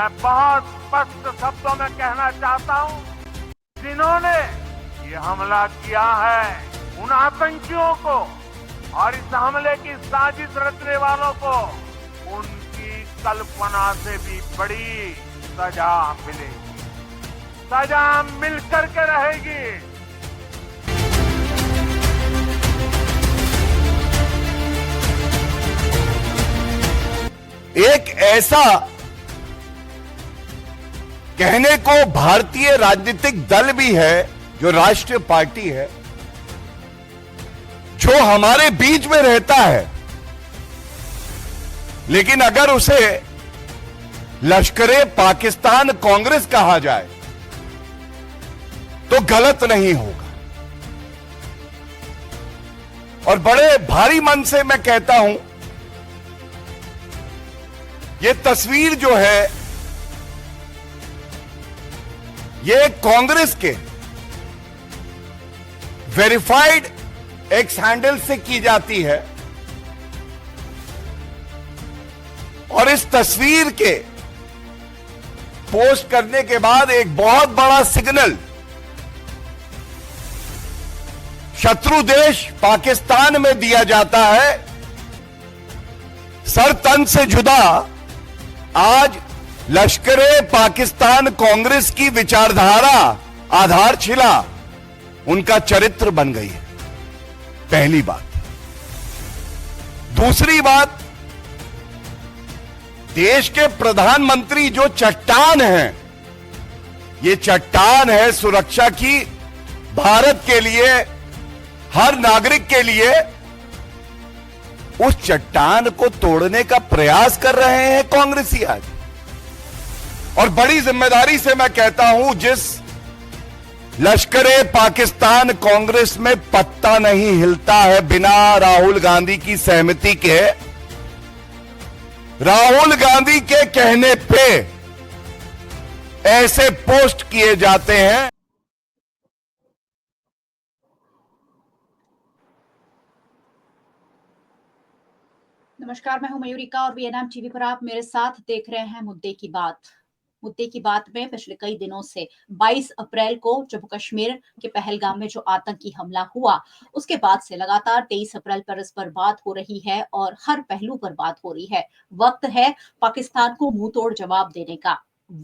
मैं बहुत स्पष्ट शब्दों में कहना चाहता हूं, जिन्होंने ये हमला किया है उन आतंकियों को और इस हमले की साजिश रचने वालों को उनकी कल्पना से भी बड़ी सजा मिलेगी, सजा मिलकर के रहेगी। एक ऐसा कहने को भारतीय राजनीतिक दल भी है जो राष्ट्रीय पार्टी है, जो हमारे बीच में रहता है, लेकिन अगर उसे लश्करे पाकिस्तान कांग्रेस कहा जाए तो गलत नहीं होगा। और बड़े भारी मन से मैं कहता हूं, ये तस्वीर जो है ये कांग्रेस के वेरीफाइड एक्स हैंडल से की जाती है और इस तस्वीर के पोस्ट करने के बाद एक बहुत बड़ा सिग्नल शत्रु देश पाकिस्तान में दिया जाता है। सर तन से जुदा आज लश्करे पाकिस्तान कांग्रेस की विचारधारा आधारशिला उनका चरित्र बन गई है, पहली बात। दूसरी बात, देश के प्रधानमंत्री जो चट्टान हैं, ये चट्टान है सुरक्षा की, भारत के लिए, हर नागरिक के लिए, उस चट्टान को तोड़ने का प्रयास कर रहे हैं कांग्रेसी आज। और बड़ी जिम्मेदारी से मैं कहता हूं, जिस लश्करे पाकिस्तान कांग्रेस में पत्ता नहीं हिलता है बिना राहुल गांधी की सहमति के, राहुल गांधी के कहने पे ऐसे पोस्ट किए जाते हैं। नमस्कार, मैं हूं मयूरिका और वीएनएम टीवी पर आप मेरे साथ देख रहे हैं मुद्दे की बात। मुद्दे की बात में पिछले कई दिनों से 22 अप्रैल को जम्मू कश्मीर के पहलगाम में जो आतंकी हमला हुआ, उसके बाद से लगातार 23 अप्रैल पर इस पर बात हो रही है और हर पहलू पर बात हो रही है। वक्त है पाकिस्तान को मुंह तोड़ जवाब देने का।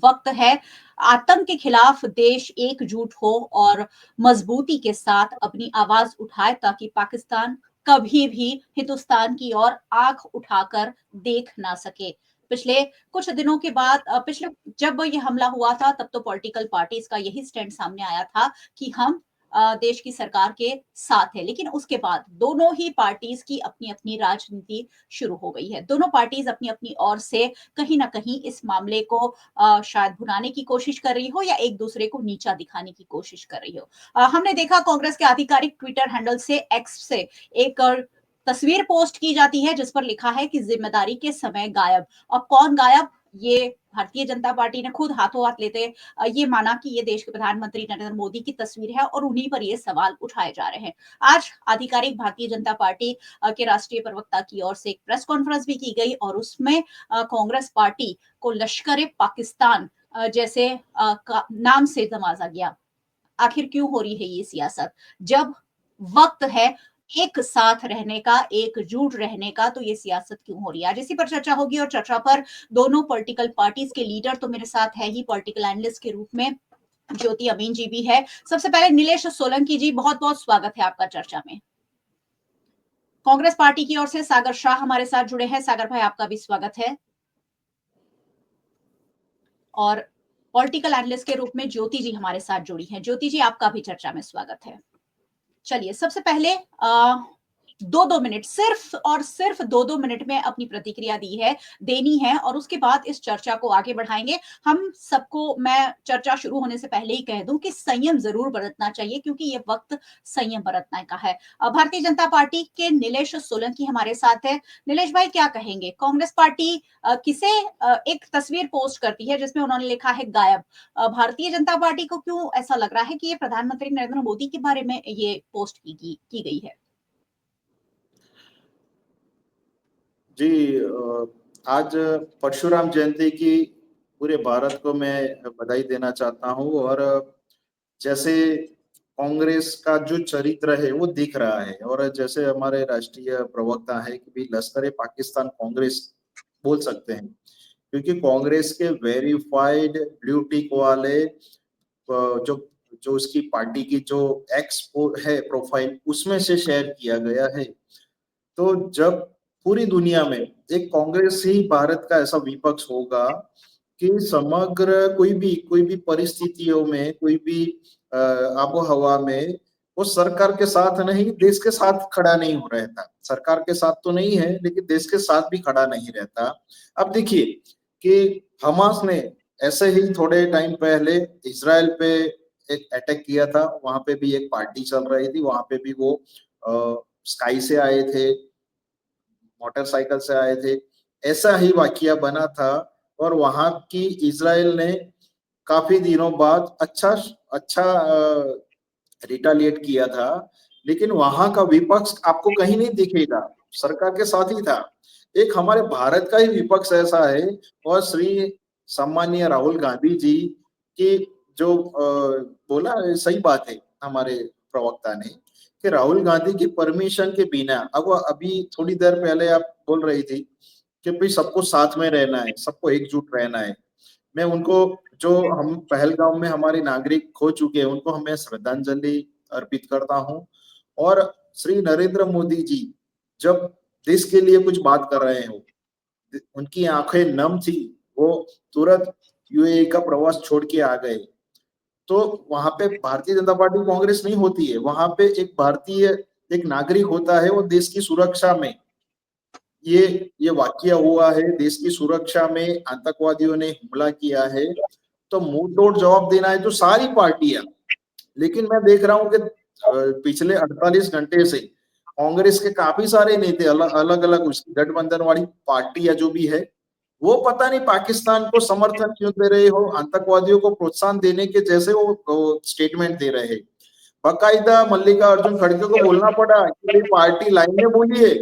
वक्त है आतंक के खिलाफ देश एकजुट हो और मजबूती के साथ अपनी आवाज उठाए, ताकि पाकिस्तान कभी भी हिंदुस्तान की ओर आंख उठाकर देख ना सके। पिछले कुछ दिनों के बाद, पिछले जब ये हमला हुआ था, तब तो पॉलिटिकल पार्टीज का यही स्टैंड सामने आया था कि हम देश की सरकार के साथ है। लेकिन उसके बाद दोनों ही पार्टीज की अपनी अपनी राजनीति शुरू हो गई है। दोनों पार्टीज अपनी अपनी ओर से कहीं ना कहीं इस मामले को शायद भुनाने की कोशिश कर रही हो या एक दूसरे को नीचा दिखाने की कोशिश कर रही हो। हमने देखा कांग्रेस के आधिकारिक ट्विटर हैंडल से, एक्स से, एक तस्वीर पोस्ट की जाती है जिस पर लिखा है कि जिम्मेदारी के समय गायब। और कौन गायब, ये भारतीय जनता पार्टी ने खुद हाथों हाथ लेते ये माना कि ये देश के प्रधानमंत्री नरेंद्र मोदी की तस्वीर है और उन्हीं पर ये सवाल उठाए जा रहे हैं। आज आधिकारिक भारतीय जनता पार्टी के राष्ट्रीय प्रवक्ता की ओर से एक प्रेस कॉन्फ्रेंस भी की गई और उसमें कांग्रेस पार्टी को लश्कर पाकिस्तान जैसे नाम से नवाजा गया। आखिर क्यों हो रही है ये सियासत? जब वक्त है एक साथ रहने का, एकजुट रहने का, तो ये सियासत क्यों हो रही है? आज इसी पर चर्चा होगी और चर्चा पर दोनों पॉलिटिकल पार्टीज के लीडर तो मेरे साथ है ही, पॉलिटिकल एनालिस्ट के रूप में ज्योति अमीन जी भी है। सबसे पहले नीलेश सोलंकी जी, बहुत बहुत स्वागत है आपका चर्चा में। कांग्रेस पार्टी की ओर से सागर शाह हमारे साथ जुड़े हैं। सागर भाई, आपका भी स्वागत है। और पॉलिटिकल एनालिस्ट के रूप में ज्योति जी हमारे साथ जुड़ी हैं। ज्योति जी, आपका भी चर्चा में स्वागत है। चलिए, सबसे पहले 2-2 मिनट, सिर्फ और सिर्फ 2-2 मिनट में अपनी प्रतिक्रिया देनी है और उसके बाद इस चर्चा को आगे बढ़ाएंगे। हम सबको मैं चर्चा शुरू होने से पहले ही कह दूं कि संयम जरूर बरतना चाहिए, क्योंकि ये वक्त संयम बरतने का है। भारतीय जनता पार्टी के नीलेश सोलंकी हमारे साथ है। नीलेश भाई, क्या कहेंगे? कांग्रेस पार्टी किसे एक तस्वीर पोस्ट करती है जिसमें उन्होंने लिखा है गायब। भारतीय जनता पार्टी को क्यों ऐसा लग रहा है कि ये प्रधानमंत्री नरेंद्र मोदी के बारे में ये पोस्ट की गई है? जी, आज परशुराम जयंती की पूरे भारत को मैं बधाई देना चाहता हूं। और जैसे कांग्रेस का जो चरित्र है वो दिख रहा है, और जैसे हमारे राष्ट्रीय प्रवक्ता है कि भी लश्कर पाकिस्तान कांग्रेस बोल सकते हैं, क्योंकि कांग्रेस के वेरीफाइड ब्लू टिक वाले जो जो उसकी पार्टी की जो एक्स है प्रोफाइल, उसमें से शेयर किया गया है। तो जब पूरी दुनिया में एक कांग्रेस ही भारत का ऐसा विपक्ष होगा कि समग्र कोई भी परिस्थितियों में, कोई भी आबो हवा में वो सरकार के साथ नहीं, देश के साथ खड़ा नहीं हो रहता। सरकार के साथ तो नहीं है, लेकिन देश के साथ भी खड़ा नहीं रहता। अब देखिए कि हमास ने ऐसे ही थोड़े टाइम पहले इजराइल पे एक अटैक किया था, वहां पे भी एक पार्टी चल रही थी, वहां पे भी वो स्काई से आए थे, मोटरसाइकिल से आए थे, ऐसा ही वाकया बना था। और वहां की इजराइल ने काफी दिनों बाद अच्छा रिटालिएट किया था, लेकिन वहां का विपक्ष आपको कहीं नहीं दिखेगा, सरकार के साथ ही था। एक हमारे भारत का ही विपक्ष ऐसा है, और श्री सम्मानीय राहुल गांधी जी की जो बोला सही बात है हमारे प्रवक्ता ने, कि राहुल गांधी की परमिशन के बिना, अब अभी थोड़ी देर पहले आप बोल रही थी कि भाई सबको साथ में रहना है, सबको एकजुट रहना है। मैं उनको, जो हम पहलगाम में हमारे नागरिक खो चुके हैं, उनको हमें श्रद्धांजलि अर्पित करता हूं। और श्री नरेंद्र मोदी जी जब देश के लिए कुछ बात कर रहे हो, उनकी आंखें नम थी, वो तुरंत यूएई का प्रवास छोड़ के आ गए। तो वहां पे भारतीय जनता पार्टी कांग्रेस नहीं होती है, वहां पे एक भारतीय, एक नागरिक होता है, वो देश की सुरक्षा में, ये वाकया हुआ है, देश की सुरक्षा में आतंकवादियों ने हमला किया है, तो मुंह तोड़ जवाब देना है तो सारी पार्टियां। लेकिन मैं देख रहा हूं कि पिछले 48 घंटे से कांग्रेस के काफी सारे नेता, अलग अलग उसकी गठबंधन वाली पार्टियां जो भी है, वो पता नहीं पाकिस्तान को समर्थन क्यों दे रहे हो, आतंकवादियों को प्रोत्साहन देने के जैसे वो स्टेटमेंट दे रहे हैं। बाकायदा मल्लिकार्जुन खड़गे को बोलना पड़ा कि पार्टी लाइन में बोलिए,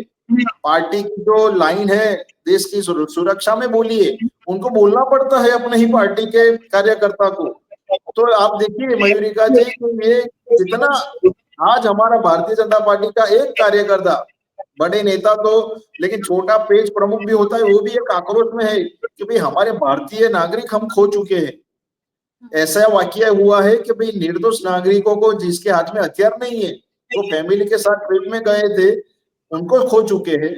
पार्टी की जो लाइन है देश की सुरक्षा में बोलिए, उनको बोलना पड़ता है अपने ही पार्टी के कार्यकर्ता को। तो आप देखिए मयूरिका जी, ये कितना आज हमारा भारतीय जनता पार्टी का एक कार्यकर्ता, बड़े नेता तो, लेकिन छोटा पेज प्रमुख भी होता है, वो भी एक आक्रोश में है कि भाई हमारे भारतीय नागरिक हम खो चुके हैं। ऐसा वाकया हुआ है कि भाई निर्दोष नागरिकों को, जिसके हाथ में हथियार नहीं है, वो फैमिली के साथ ट्रिप में गए थे, उनको खो चुके हैं।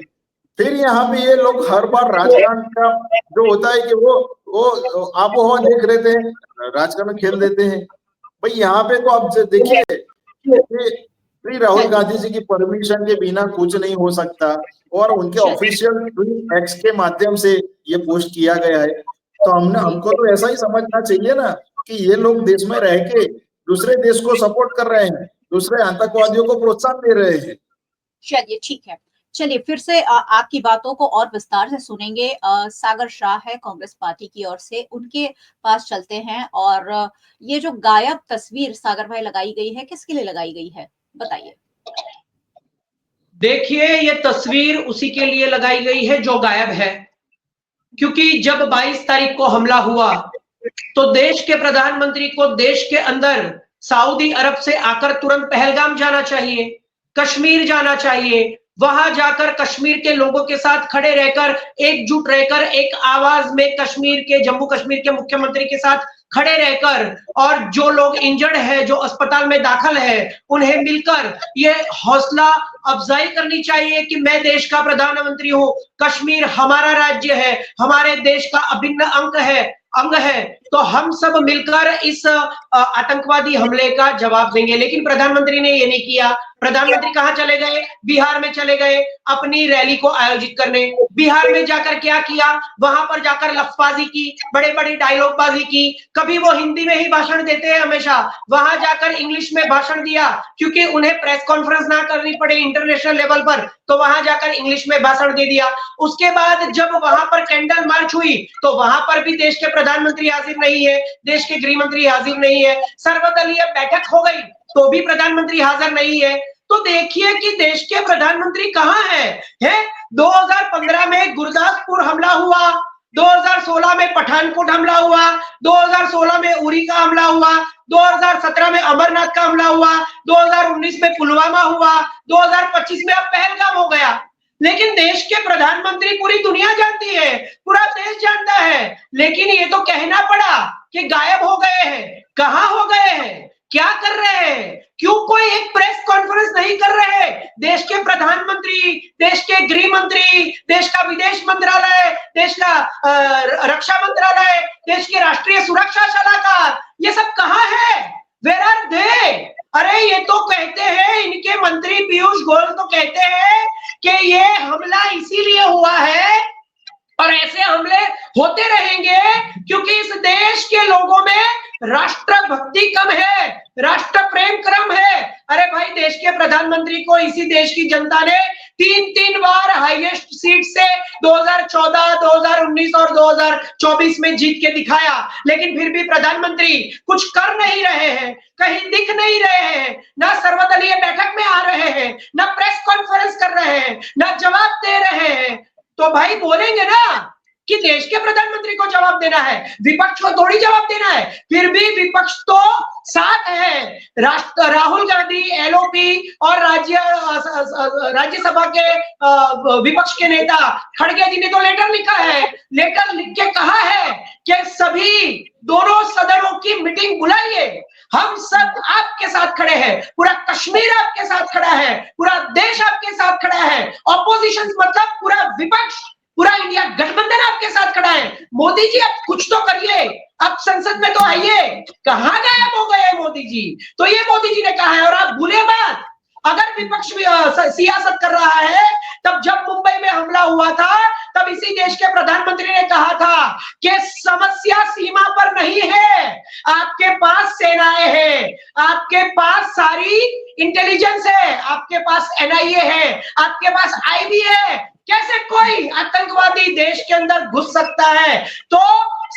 फिर यहाँ पे ये लोग हर बार राजकारण का जो होता है कि वो आबो हवा देख रहे थे, राजकारण खेल देते हैं। भाई यहाँ पे तो आप देखिए श्री राहुल गांधी जी की परमिशन के बिना कुछ नहीं हो सकता, और उनके ऑफिशियल एक्स के माध्यम से ये पोस्ट किया गया है। तो हमको तो ऐसा ही समझना चाहिए ना कि ये लोग देश में रह के दूसरे देश को सपोर्ट कर रहे हैं, दूसरे आतंकवादियों को प्रोत्साहन दे रहे हैं। चलिए ठीक है, चलिए फिर से आपकी बातों को और विस्तार से सुनेंगे। सागर शाह है कांग्रेस पार्टी की ओर से, उनके पास चलते हैं। और ये जो गायब तस्वीर सागर भाई लगाई गई है, किसके लिए लगाई गई है, बताइए। देखिए, ये तस्वीर उसी के लिए लगाई गई है जो गायब है, क्योंकि जब 22 तारीख को हमला हुआ तो देश के प्रधानमंत्री को देश के अंदर सऊदी अरब से आकर तुरंत पहलगाम जाना चाहिए, कश्मीर जाना चाहिए, वहां जाकर कश्मीर के लोगों के साथ खड़े रहकर, एकजुट रहकर, एक आवाज में कश्मीर के, जम्मू कश्मीर के मुख्यमंत्री के साथ खड़े रहकर, और जो लोग इंजर्ड है, जो अस्पताल में दाखिल है, उन्हें मिलकर ये हौसला अफजाई करनी चाहिए कि मैं देश का प्रधानमंत्री हूं, कश्मीर हमारा राज्य है, हमारे देश का अभिन्न अंग है, तो हम सब मिलकर इस आतंकवादी हमले का जवाब देंगे। लेकिन प्रधानमंत्री ने ये नहीं किया। प्रधानमंत्री कहां चले गए? बिहार में चले गए अपनी रैली को आयोजित करने। बिहार में जाकर क्या किया? वहां पर जाकर लफ्जबाजी की, बड़े बड़े डायलॉगबाजी की। कभी वो हिंदी में ही भाषण देते हैं हमेशा, वहां जाकर इंग्लिश में भाषण दिया, क्योंकि उन्हें प्रेस कॉन्फ्रेंस ना करनी पड़े इंटरनेशनल लेवल पर, तो वहां जाकर इंग्लिश में भाषण दे दिया। उसके बाद जब वहां पर कैंडल मार्च हुई तो वहां पर भी देश के प्रधानमंत्री हाजिर नहीं है, देश के गृह मंत्री हाजिर नहीं है। सर्वदलीय बैठक हो गई तो भी प्रधानमंत्री हाजिर नहीं है। तो देखिए कि देश के प्रधानमंत्री कहां है? 2015 में गुरदासपुर हमला हुआ, 2016 में पठानकोट हमला हुआ, 2016 में उरी का हमला हुआ, 2017 में अमरनाथ का हमला हुआ, 2019 में पुलवामा हुआ, 2025 में अब पहलगाम हो गया। लेकिन देश के प्रधानमंत्री पूरी दुनिया जानती है, पूरा देश जानता है, लेकिन ये तो कहना पड़ा कि गायब हो गए हैं। कहां हो गए हैं, क्या कर रहे हैं, क्यों कोई एक प्रेस कॉन्फ्रेंस नहीं कर रहे? देश के प्रधानमंत्री, देश के गृह मंत्री, देश का विदेश मंत्रालय, देश का रक्षा मंत्रालय, देश के राष्ट्रीय सुरक्षा सलाहकार, ये सब कहां है? Where are they? अरे ये तो कहते हैं, इनके मंत्री पीयूष गोयल तो कहते हैं कि ये हमला इसीलिए हुआ है और ऐसे हमले होते रहेंगे क्योंकि इस देश के लोगों में राष्ट्रभक्ति कम है, राष्ट्र प्रेम कम है। अरे भाई, देश के प्रधानमंत्री को इसी देश की जनता ने 3 बार हाईएस्ट सीट से 2014, 2019 और 2024 में जीत के दिखाया, लेकिन फिर भी प्रधानमंत्री कुछ कर नहीं रहे हैं, कहीं दिख नहीं रहे हैं, ना सर्वदलीय बैठक में आ रहे हैं, ना प्रेस कॉन्फ्रेंस कर रहे हैं, ना जवाब दे रहे हैं। तो भाई बोलेंगे ना कि देश के प्रधानमंत्री को जवाब देना है, विपक्ष को थोड़ी जवाब देना है। फिर भी विपक्ष तो साथ है। राहुल गांधी, एलओपी और राज्यसभा के विपक्ष के नेता खड़गे जी ने तो लेटर लिखा है, लेटर लिख के कहा है कि सभी दोनों सदनों की मीटिंग बुलाइए, हम सब आपके साथ खड़े हैं, पूरा कश्मीर आपके साथ खड़ा है, पूरा देश आपके साथ खड़ा है, ऑपोजिशन मतलब पूरा विपक्ष, पूरा इंडिया गठबंधन आपके साथ खड़ा है। मोदी जी आप कुछ तो करिए, अब संसद में तो आइए। कहां गायब हो गए मोदी जी? तो ये मोदी जी ने कहा है। और आप भूले बात, अगर विपक्ष सियासत कर रहा है, तब जब मुंबई में हमला हुआ था तब इसी देश के प्रधानमंत्री ने कहा था कि समस्या सीमा पर नहीं है, आपके पास सेनाएं हैं, आपके पास सारी इंटेलिजेंस है, आपके पास एनआईए है, आपके पास आईबी है। कैसे कोई आतंकवादी देश के अंदर घुस सकता है? तो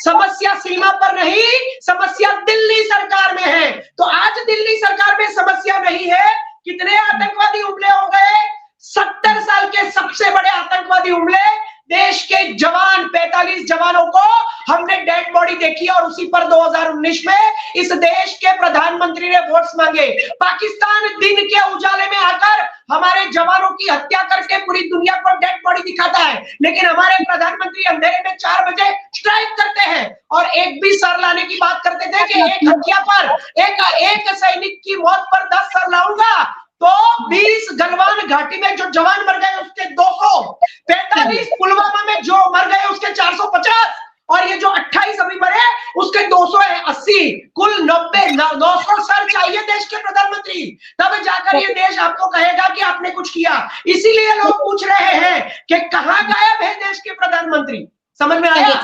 समस्या सीमा पर नहीं, समस्या दिल्ली सरकार में है। तो आज दिल्ली सरकार में समस्या नहीं है। कितने आतंकवादी हमले हो गए? 70 साल के सबसे बड़े आतंकवादी हमले। देश के जवान, 45 जवानों को हमने डेड बॉडी देखी और उसी पर 2019 में इस देश के प्रधानमंत्री ने वोट्स मांगे। पाकिस्तान दिन के उजाले में आकर हमारे जवानों की हत्या करके पूरी दुनिया को डेड बॉडी दिखाता है, लेकिन हमारे प्रधानमंत्री अंधेरे में 4 बजे स्ट्राइक करते हैं और एक भी सर लाने की बात करते थे कि एक हत्या पर, एक सैनिक की मौत पर 10 सर लाऊंगा। तो 20 गलवान घाटी में जो जवान मर गए उसके 200, 45 पुलवामा में जो मर गए उसके 450 और ये जो 28 अभी मरे उसके 280, कुल 900 सर चाहिए देश के प्रधानमंत्री, तब जाकर ये देश आपको कहेगा कि आपने कुछ किया। इसीलिए लोग पूछ रहे हैं कि कहां गायब है देश के प्रधानमंत्री। समझ में आया?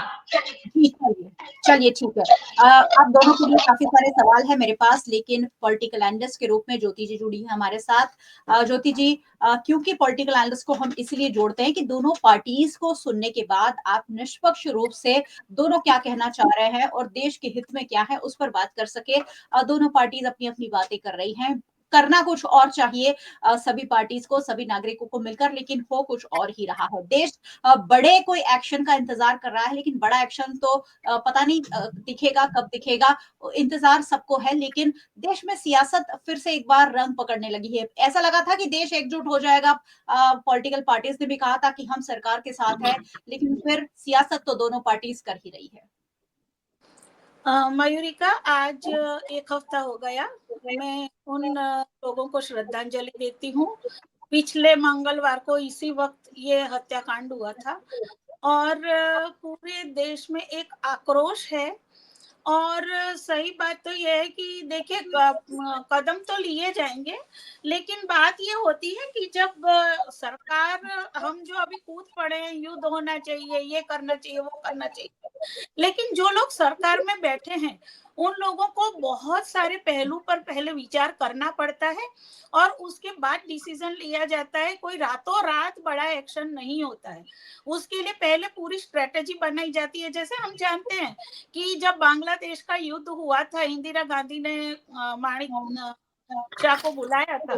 चलिए ठीक है। आप दोनों के लिए काफी सारे सवाल है मेरे पास, लेकिन पॉलिटिकल एनालिस्ट के रूप में ज्योति जी जुड़ी है हमारे साथ। ज्योति जी, क्योंकि पॉलिटिकल एनालिस्ट को हम इसलिए जोड़ते हैं कि दोनों पार्टीज को सुनने के बाद आप निष्पक्ष रूप से दोनों क्या कहना चाह रहे हैं और देश के हित में क्या है उस पर बात कर सके। दोनों पार्टीज अपनी अपनी बातें कर रही हैं, करना कुछ और चाहिए सभी पार्टीज को, सभी नागरिकों को मिलकर, लेकिन हो कुछ और ही रहा है। देश बड़े कोई एक्शन का इंतजार कर रहा है, लेकिन बड़ा एक्शन तो पता नहीं दिखेगा कब दिखेगा, इंतजार सबको है। लेकिन देश में सियासत फिर से एक बार रंग पकड़ने लगी है। ऐसा लगा था कि देश एकजुट हो जाएगा, पॉलिटिकल पार्टीज ने भी कहा था कि हम सरकार के साथ है, लेकिन फिर सियासत तो दोनों पार्टीज कर ही रही है। मयूरिका, आज 1 हफ्ता हो गया, मैं उन लोगों को श्रद्धांजलि देती हूँ। पिछले मंगलवार को इसी वक्त ये हत्याकांड हुआ था और पूरे देश में एक आक्रोश है। और सही बात तो यह है कि देखिए, कदम तो लिए जाएंगे, लेकिन बात ये होती है कि जब सरकार, हम जो अभी कूद पड़े हैं, युद्ध होना चाहिए, ये करना चाहिए, वो करना चाहिए, लेकिन जो लोग सरकार में बैठे हैं उन लोगों को बहुत सारे पहलू पर पहले विचार करना पड़ता है और उसके बाद डिसीजन लिया जाता है। कोई रातों रात बड़ा एक्शन नहीं होता है, उसके लिए पहले पूरी स्ट्रेटेजी बनाई जाती है। जैसे हम जानते हैं कि जब बांग्लादेश का युद्ध हुआ था, इंदिरा गांधी ने शाह को बुलाया था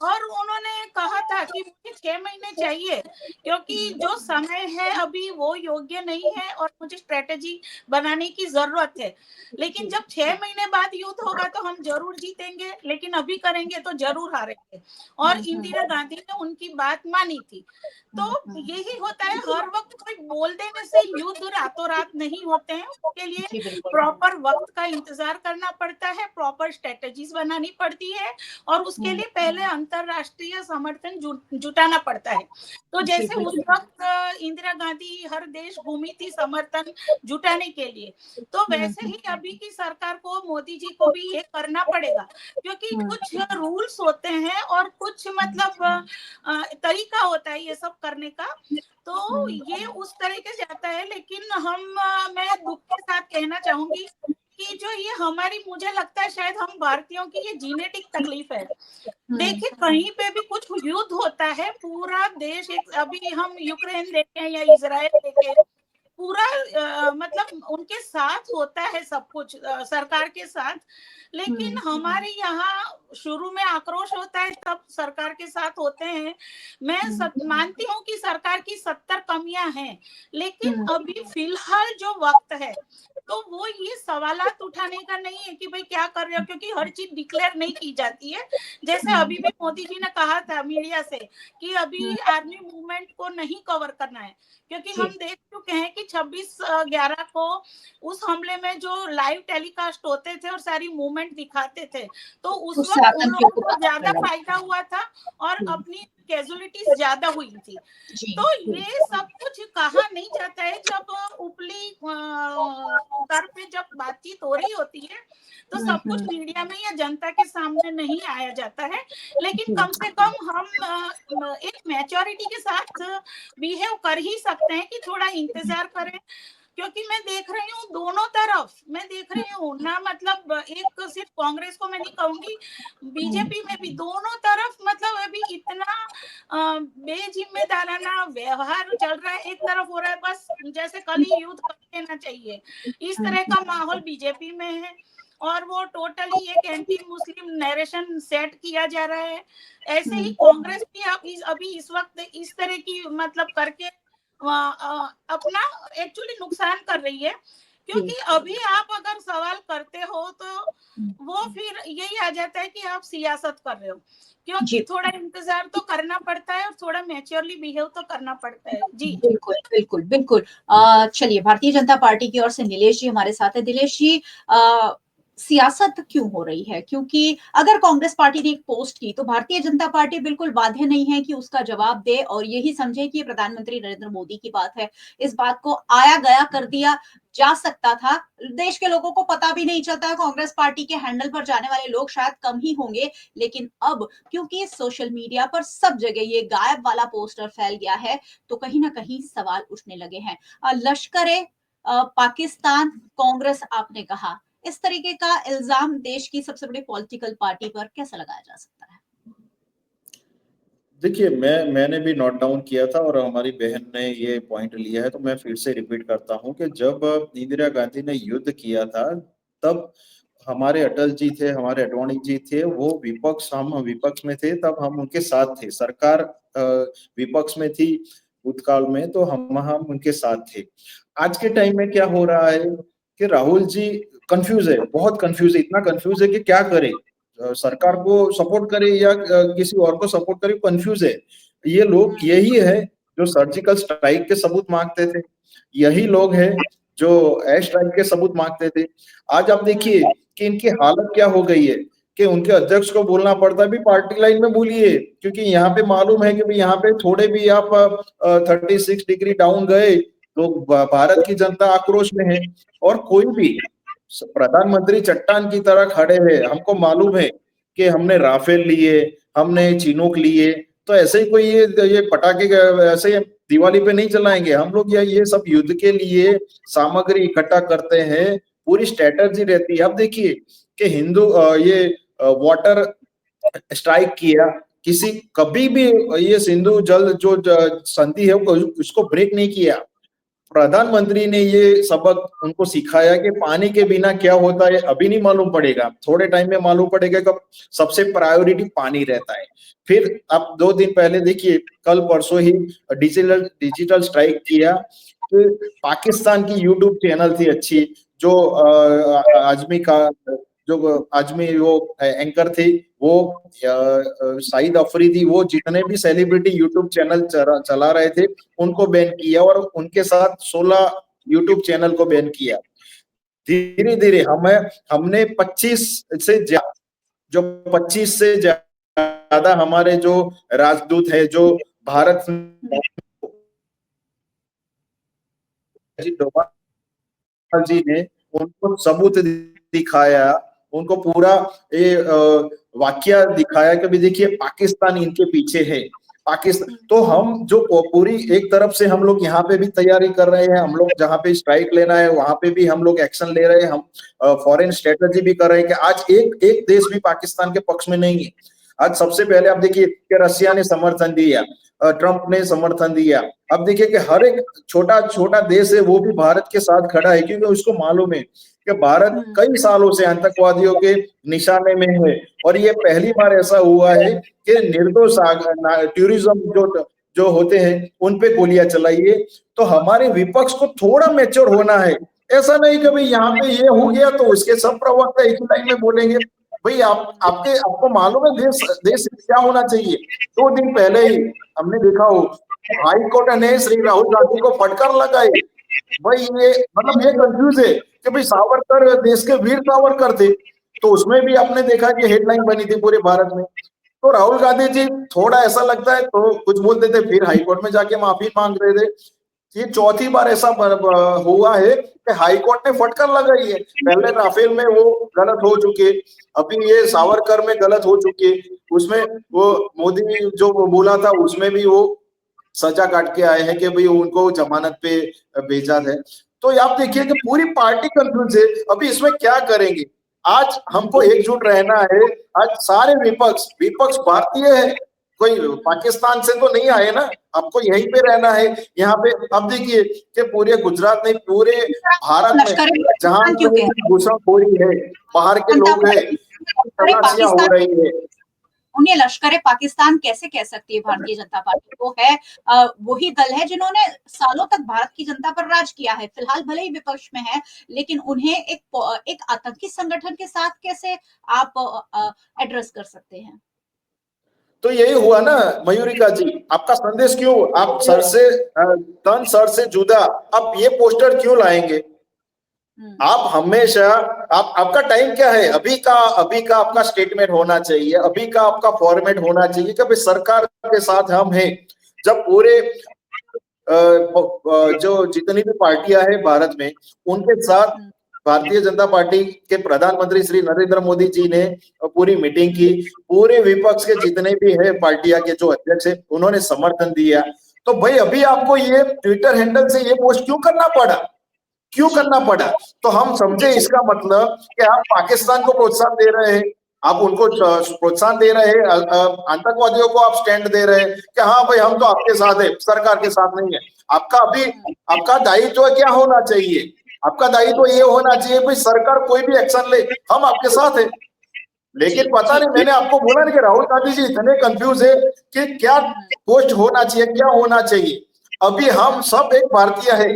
और उन्होंने कहा था कि मुझे 6 महीने चाहिए क्योंकि जो समय है अभी वो योग्य नहीं है और मुझे स्ट्रेटेजी बनाने की जरूरत है। लेकिन जब 6 महीने बाद युद्ध होगा तो हम जरूर जीतेंगे, लेकिन अभी करेंगे तो जरूर हारेंगे। और इंदिरा गांधी ने उनकी बात मानी थी। तो यही होता है, हर वक्त कोई बोल देने से युद्ध रातों रात नहीं होते हैं। उसके लिए प्रॉपर वक्त का इंतजार करना पड़ता है, प्रॉपर स्ट्रेटेजीज बनानी पड़ती है और उसके लिए पहले अंतरराष्ट्रीय समर्थन जुटाना पड़ता है। तो जैसे उस वक्त इंदिरा गांधी हर देश घूमी थी समर्थन जुटाने के लिए, तो वैसे ही अभी की सरकार को, मोदी जी को भी ये करना पड़ेगा, क्योंकि कुछ रूल्स होते हैं और कुछ मतलब तरीका होता है ये सब करने का। तो ये उस तरीके से जाता है। लेकिन मैं दुख के साथ कहना चाहूंगी कि जो ये हमारी, मुझे लगता है शायद हम भारतीयों की ये जीनेटिक तकलीफ है। देखिए कहीं पे भी कुछ युद्ध होता है, पूरा देश अभी हम यूक्रेन देखें या इजराइल देखें, पूरा मतलब उनके साथ होता है सब कुछ, सरकार के साथ। लेकिन हमारे यहाँ शुरू में आक्रोश होता है, तब सरकार के साथ होते हैं। मैं मानती हूँ कि सरकार की 70 कमियां हैं, लेकिन अभी फिलहाल जो वक्त है तो वो ये सवालात उठाने का नहीं है कि भाई क्या कर रहे हो, क्योंकि हर चीज डिक्लेयर नहीं की जाती है। जैसे अभी भी मोदी जी ने कहा था मीडिया से कि अभी आर्मी मूवमेंट को नहीं कवर करना है, क्योंकि हम देख चुके हैं कि 26/11 को उस हमले में जो लाइव टेलीकास्ट होते थे और सारी मूवमेंट दिखाते थे, तो उस वक्त उन लोगों को ज्यादा फायदा हुआ था और अपनी कैजुअलिटीज ज्यादा हुई थी। तो ये सब कुछ कहा नहीं जाता है। जब उपली स्तर पे जब बातचीत हो रही होती है तो सब कुछ मीडिया में या जनता के सामने नहीं आया जाता है। लेकिन कम से कम हम एक मैच्योरिटी के साथ बिहेव कर ही सकते हैं कि थोड़ा इंतजार करें, क्योंकि मैं देख रही हूँ दोनों तरफ, मैं देख रही हूँ ना, मतलब एक सिर्फ कांग्रेस को मैं नहीं कहूंगी, बीजेपी में भी दोनों तरफ मतलब अभी इतना बेजिम्मेदाराना व्यवहार चल रहा है। एक तरफ हो रहा है बस जैसे कल ही युद्ध कर देना चाहिए, इस तरह का माहौल बीजेपी में है और वो टोटली एक एंटी मुस्लिम नैरेशन सेट किया जा रहा है। ऐसे ही कांग्रेस भी अभी इस वक्त इस तरह की मतलब करके अपना एक्चुअली नुकसान कर रही है, क्योंकि अभी आप अगर सवाल करते हो तो वो फिर यही आ जाता है कि आप सियासत कर रहे हो, क्योंकि थोड़ा इंतजार तो करना पड़ता है और थोड़ा मैच्योरली बिहेव तो करना पड़ता है। जी बिल्कुल बिल्कुल बिल्कुल। चलिए, भारतीय जनता पार्टी की ओर से नीलेश जी हमारे साथ है। नीलेश जी, सियासत क्यों हो रही है? क्योंकि अगर कांग्रेस पार्टी ने एक पोस्ट की तो भारतीय जनता पार्टी बिल्कुल बाध्य नहीं है कि उसका जवाब दे और यही समझे कि प्रधानमंत्री नरेंद्र मोदी की बात है। इस बात को आया गया कर दिया जा सकता था, देश के लोगों को पता भी नहीं चलता। कांग्रेस पार्टी के हैंडल पर जाने वाले लोग शायद कम ही होंगे, लेकिन अब क्योंकि सोशल मीडिया पर सब जगह ये गायब वाला पोस्टर फैल गया है तो कहीं ना कहीं सवाल उठने लगे हैं। लश्कर पाकिस्तान, कांग्रेस आपने कहा, इस तरीके का इल्जाम देश की सबसे बड़ी पॉलिटिकल पार्टी पर कैसे लगाया जा सकता है? देखिए, मैंने भी नोट डाउन किया था और हमारी बहन ने ये पॉइंट लिया है, तो मैं फिर से रिपीट करता हूँ कि जब इंदिरा गांधी ने युद्ध किया था तब हमारे अटल जी थे, हमारे अडवाणी जी थे, वो विपक्ष, हम विपक्ष में थे, तब हम उनके साथ थे। सरकार विपक्ष में थी भूतकाल में, तो हम उनके साथ थे। आज के टाइम में क्या हो रहा है कि राहुल जी कंफ्यूज है, बहुत कंफ्यूज है, इतना कंफ्यूज है कि क्या करे, सरकार को सपोर्ट करे या किसी और को सपोर्ट करे, कंफ्यूज है। ये लोग यही है जो सर्जिकल स्ट्राइक के सबूत मांगते थे, यही लोग हैं जो एयर स्ट्राइक के सबूत मांगते थे। आज आप देखिए कि इनकी हालत क्या हो गई है कि उनके अध्यक्ष को बोलना पड़ता है भी पार्टी लाइन में बोलिए, क्योंकि यहाँ पे मालूम है कि भाई यहाँ पे थोड़े भी आप 36 डिग्री डाउन गए तो भारत की जनता आक्रोश में है। और कोई भी प्रधानमंत्री चट्टान की तरह खड़े हैं, हमको मालूम है कि हमने राफेल लिए, हमने चिनूक लिए, तो ऐसे ही कोई ये पटाखे ऐसे दिवाली पे नहीं चलाएंगे हम लोग। ये सब युद्ध के लिए सामग्री इकट्ठा करते हैं, पूरी स्ट्रेटजी रहती है। अब देखिए कि हिंदू ये वाटर स्ट्राइक किया, किसी कभी भी ये सिंधु जल जो संधि है उसको ब्रेक नहीं किया। प्रधानमंत्री ने ये सबक उनको सिखाया कि पानी के बिना क्या होता है अभी नहीं मालूम पड़ेगा, थोड़े टाइम में मालूम पड़ेगा कि सबसे प्रायोरिटी पानी रहता है। फिर आप 2 दिन पहले देखिए, कल परसों ही डिजिटल स्ट्राइक किया कि पाकिस्तान की यूट्यूब चैनल थी अच्छी, जो आजमी वो एंकर थे, वो शाहिद अफरीदी, वो जितने भी सेलिब्रिटी यूट्यूब चैनल चला रहे थे उनको बैन किया और उनके साथ 16 यूट्यूब चैनल को बैन किया। धीरे धीरे हमने 25 से ज्यादा हमारे जो राजदूत है, जो भारत जी ने उनको सबूत दिखाया, उनको पूरा ये वाकया दिखाया कि भी देखिए पाकिस्तान इनके पीछे है। पाकिस्तान तो हम जो पूरी एक तरफ से हम लोग यहाँ पे भी तैयारी कर रहे हैं, हम लोग जहाँ पे स्ट्राइक लेना है वहां पे भी हम लोग एक्शन ले रहे हैं, हम फॉरेन स्ट्रेटजी भी कर रहे हैं कि आज एक देश भी पाकिस्तान के पक्ष में नहीं है। आज सबसे पहले आप देखिए कि रशिया ने समर्थन दिया, ट्रंप ने समर्थन दिया। अब देखिए कि हर एक छोटा छोटा देश है वो भी भारत के साथ खड़ा है, क्योंकि उसको मालूम है कि भारत कई सालों से आतंकवादियों के निशाने में है और ये पहली बार ऐसा हुआ है कि निर्दोष टूरिज्म जो होते हैं उन पे गोलियां चलाइए। तो हमारे विपक्ष को थोड़ा मैच्योर होना है, ऐसा नहीं कि भाई यहाँ पे ये हो गया तो उसके सब प्रवक्ता एक ही लाइन में बोलेंगे। भाई आपको मालूम है देश क्या होना चाहिए। 2 दिन पहले ही हमने देखा हो, हाई कोर्ट ने श्री राहुल गांधी को फटकार लगाई। भाई ये मतलब ये कंफ्यूज है कि भाई सावरकर देश के वीर सावरकर थे, तो उसमें भी आपने देखा कि हेडलाइन बनी थी पूरे भारत में। तो राहुल गांधी जी थोड़ा ऐसा लगता है तो कुछ बोलते थे, फिर हाईकोर्ट में जाके माफी मांग रहे थे। ये चौथी बार ऐसा हुआ है कि हाईकोर्ट ने फटकार लगाई है। पहले राफेल में वो गलत हो चुके, अभी ये सावरकर में गलत हो चुके, उसमें वो मोदी जो बोला था उसमें भी वो सजा काट के आए हैं कि भाई उनको जमानत पे भेजा है। तो आप देखिए कि पूरी पार्टी कंफ्यूज है। अभी इसमें क्या करेंगे? आज हमको एकजुट रहना है। आज सारे विपक्ष भारतीय है, कोई पाकिस्तान से तो नहीं आए ना, आपको यहीं पे रहना है। यहाँ पे अब देखिए कि पूरे गुजरात नहीं, पूरे भारत में जहाँ घुसखोरी है, बाहर के लोग हैं, तलाशियां हो रही है, उन्हें लश्कर पाकिस्तान कैसे कह सकती है भारतीय जनता पार्टी? वो है वही दल है जिन्होंने सालों तक भारत की जनता पर राज किया है। फिलहाल भले ही विपक्ष में है, लेकिन उन्हें एक आतंकी संगठन के साथ कैसे आप एड्रेस कर सकते हैं? तो यही हुआ ना मयूरिका जी, आपका संदेश क्यों आप तन सर से जुदा आप ये पोस्टर क्यों लाएंगे? आप हमेशा आपका टाइम क्या है? अभी का आपका स्टेटमेंट होना चाहिए, अभी का आपका फॉर्मेट होना चाहिए कि भाई सरकार के साथ हम हैं। जब पूरे जो जितनी भी पार्टियां हैं भारत में, उनके साथ भारतीय जनता पार्टी के प्रधानमंत्री श्री नरेंद्र मोदी जी ने पूरी मीटिंग की, पूरे विपक्ष के जितने भी है पार्टियां के जो अध्यक्ष है उन्होंने समर्थन दिया। तो भाई अभी आपको ये ट्विटर हैंडल से ये पोस्ट क्यों करना पड़ा? तो हम समझे इसका मतलब कि आप पाकिस्तान को प्रोत्साहन दे रहे हैं, आप उनको प्रोत्साहन दे रहे हैं, आतंकवादियों को आप स्टैंड दे रहे हैं कि हाँ भाई हम तो आपके साथ है, सरकार के साथ नहीं है। आपका दायित्व क्या होना चाहिए? आपका दायित्व ये होना चाहिए भाई सरकार कोई भी एक्शन ले, हम आपके साथ है। लेकिन पता नहीं, मैंने आपको बोला ना कि राहुल गांधी जी इतने कंफ्यूज है कि क्या पोस्ट होना चाहिए, क्या होना चाहिए। अभी हम सब एक भारतीय है,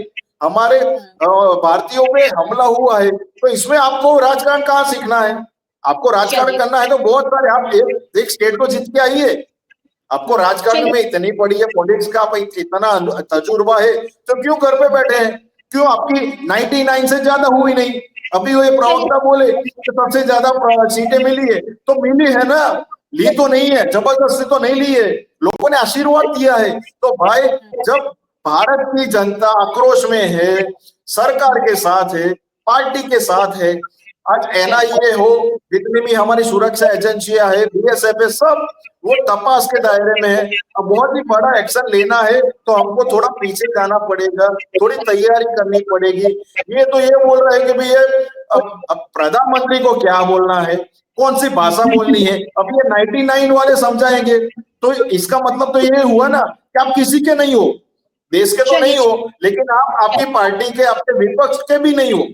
हमारे भारतीयों पे हमला हुआ है, तो इसमें आपको राजकारण कहाँ सीखना है? आपको राजकारण करना है तो बहुत सारे आप एक स्टेट को जीत के आइए। आपको राजकारण में इतनी बड़ी है, पॉलिटिक्स का इतना तजुर्बा है, तो क्यों घर पे बैठे हैं? क्यों आपकी 99 से ज्यादा हुई नहीं? अभी वो ये प्रवक्ता बोले कि सबसे ज्यादा सीटें मिली है, तो मिली है ना, ली तो नहीं है, जबरदस्ती तो नहीं ली है, लोगों ने आशीर्वाद दिया है। तो भाई जब भारत की जनता आक्रोश में है, सरकार के साथ है, पार्टी के साथ है, आज NIA हो, जितनी भी हमारी सुरक्षा एजेंसियां है, BSF है, सब वो तपास के दायरे में है। अब बहुत ही बड़ा एक्शन लेना है तो हमको थोड़ा पीछे जाना पड़ेगा, थोड़ी तैयारी करनी पड़ेगी। ये तो ये बोल रहे हैं कि भैया अब प्रधानमंत्री को क्या बोलना है, कौन सी भाषा बोलनी है, अब ये 99 वाले समझाएंगे। तो इसका मतलब तो ये हुआ ना कि आप किसी के नहीं हो, देश के तो नहीं हो, लेकिन आप आपकी पार्टी के, आपके विपक्ष के भी नहीं हो।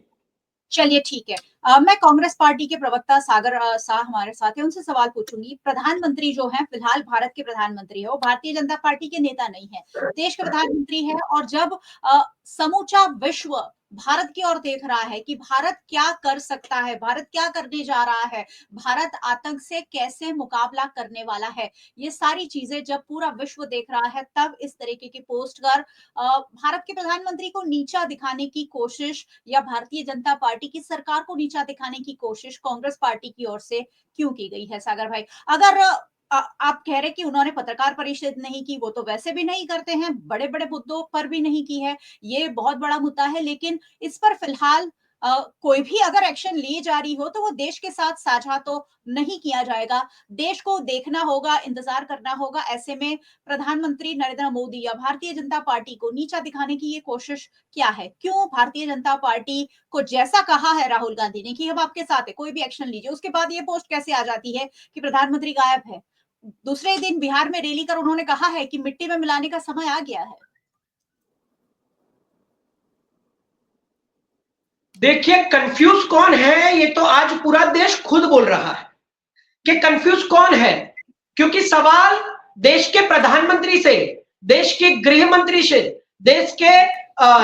चलिए ठीक है, मैं कांग्रेस पार्टी के प्रवक्ता सागर शाह हमारे साथ है, उनसे सवाल पूछूंगी। प्रधानमंत्री जो है, फिलहाल भारत के प्रधानमंत्री है, वो भारतीय जनता पार्टी के नेता नहीं है, देश के प्रधानमंत्री है। और जब समूचा विश्व भारत की ओर देख रहा है कि भारत क्या कर सकता है, भारत क्या करने जा रहा है, भारत आतंक से कैसे मुकाबला करने वाला है, ये सारी चीजें जब पूरा विश्व देख रहा है, तब इस तरीके की पोस्ट कर भारत के प्रधानमंत्री को नीचा दिखाने की कोशिश या भारतीय जनता पार्टी की सरकार को नीचा दिखाने की कोशिश कांग्रेस पार्टी की ओर से क्यों की गई है? सागर भाई, अगर आप कह रहे कि उन्होंने पत्रकार परिषद नहीं की, वो तो वैसे भी नहीं करते हैं, बड़े बड़े मुद्दों पर भी नहीं की है, ये बहुत बड़ा मुद्दा है, लेकिन इस पर फिलहाल कोई भी अगर एक्शन ली जा रही हो तो वो देश के साथ साझा तो नहीं किया जाएगा, देश को देखना होगा, इंतजार करना होगा। ऐसे में प्रधानमंत्री नरेंद्र मोदी या भारतीय जनता पार्टी को नीचा दिखाने की ये कोशिश क्या है? क्यों भारतीय जनता पार्टी को जैसा कहा है राहुल गांधी ने कि हम आपके साथ है, कोई भी एक्शन लीजिए, उसके बाद ये पोस्ट कैसे आ जाती है कि प्रधानमंत्री गायब है? दूसरे दिन बिहार में रैली कर उन्होंने कहा है कि मिट्टी में मिलाने का समय आ गया है। देखिए, कंफ्यूज कौन है ये तो आज पूरा देश खुद बोल रहा है कि कंफ्यूज कौन है, क्योंकि सवाल देश के प्रधानमंत्री से, देश के गृह मंत्री से, देश के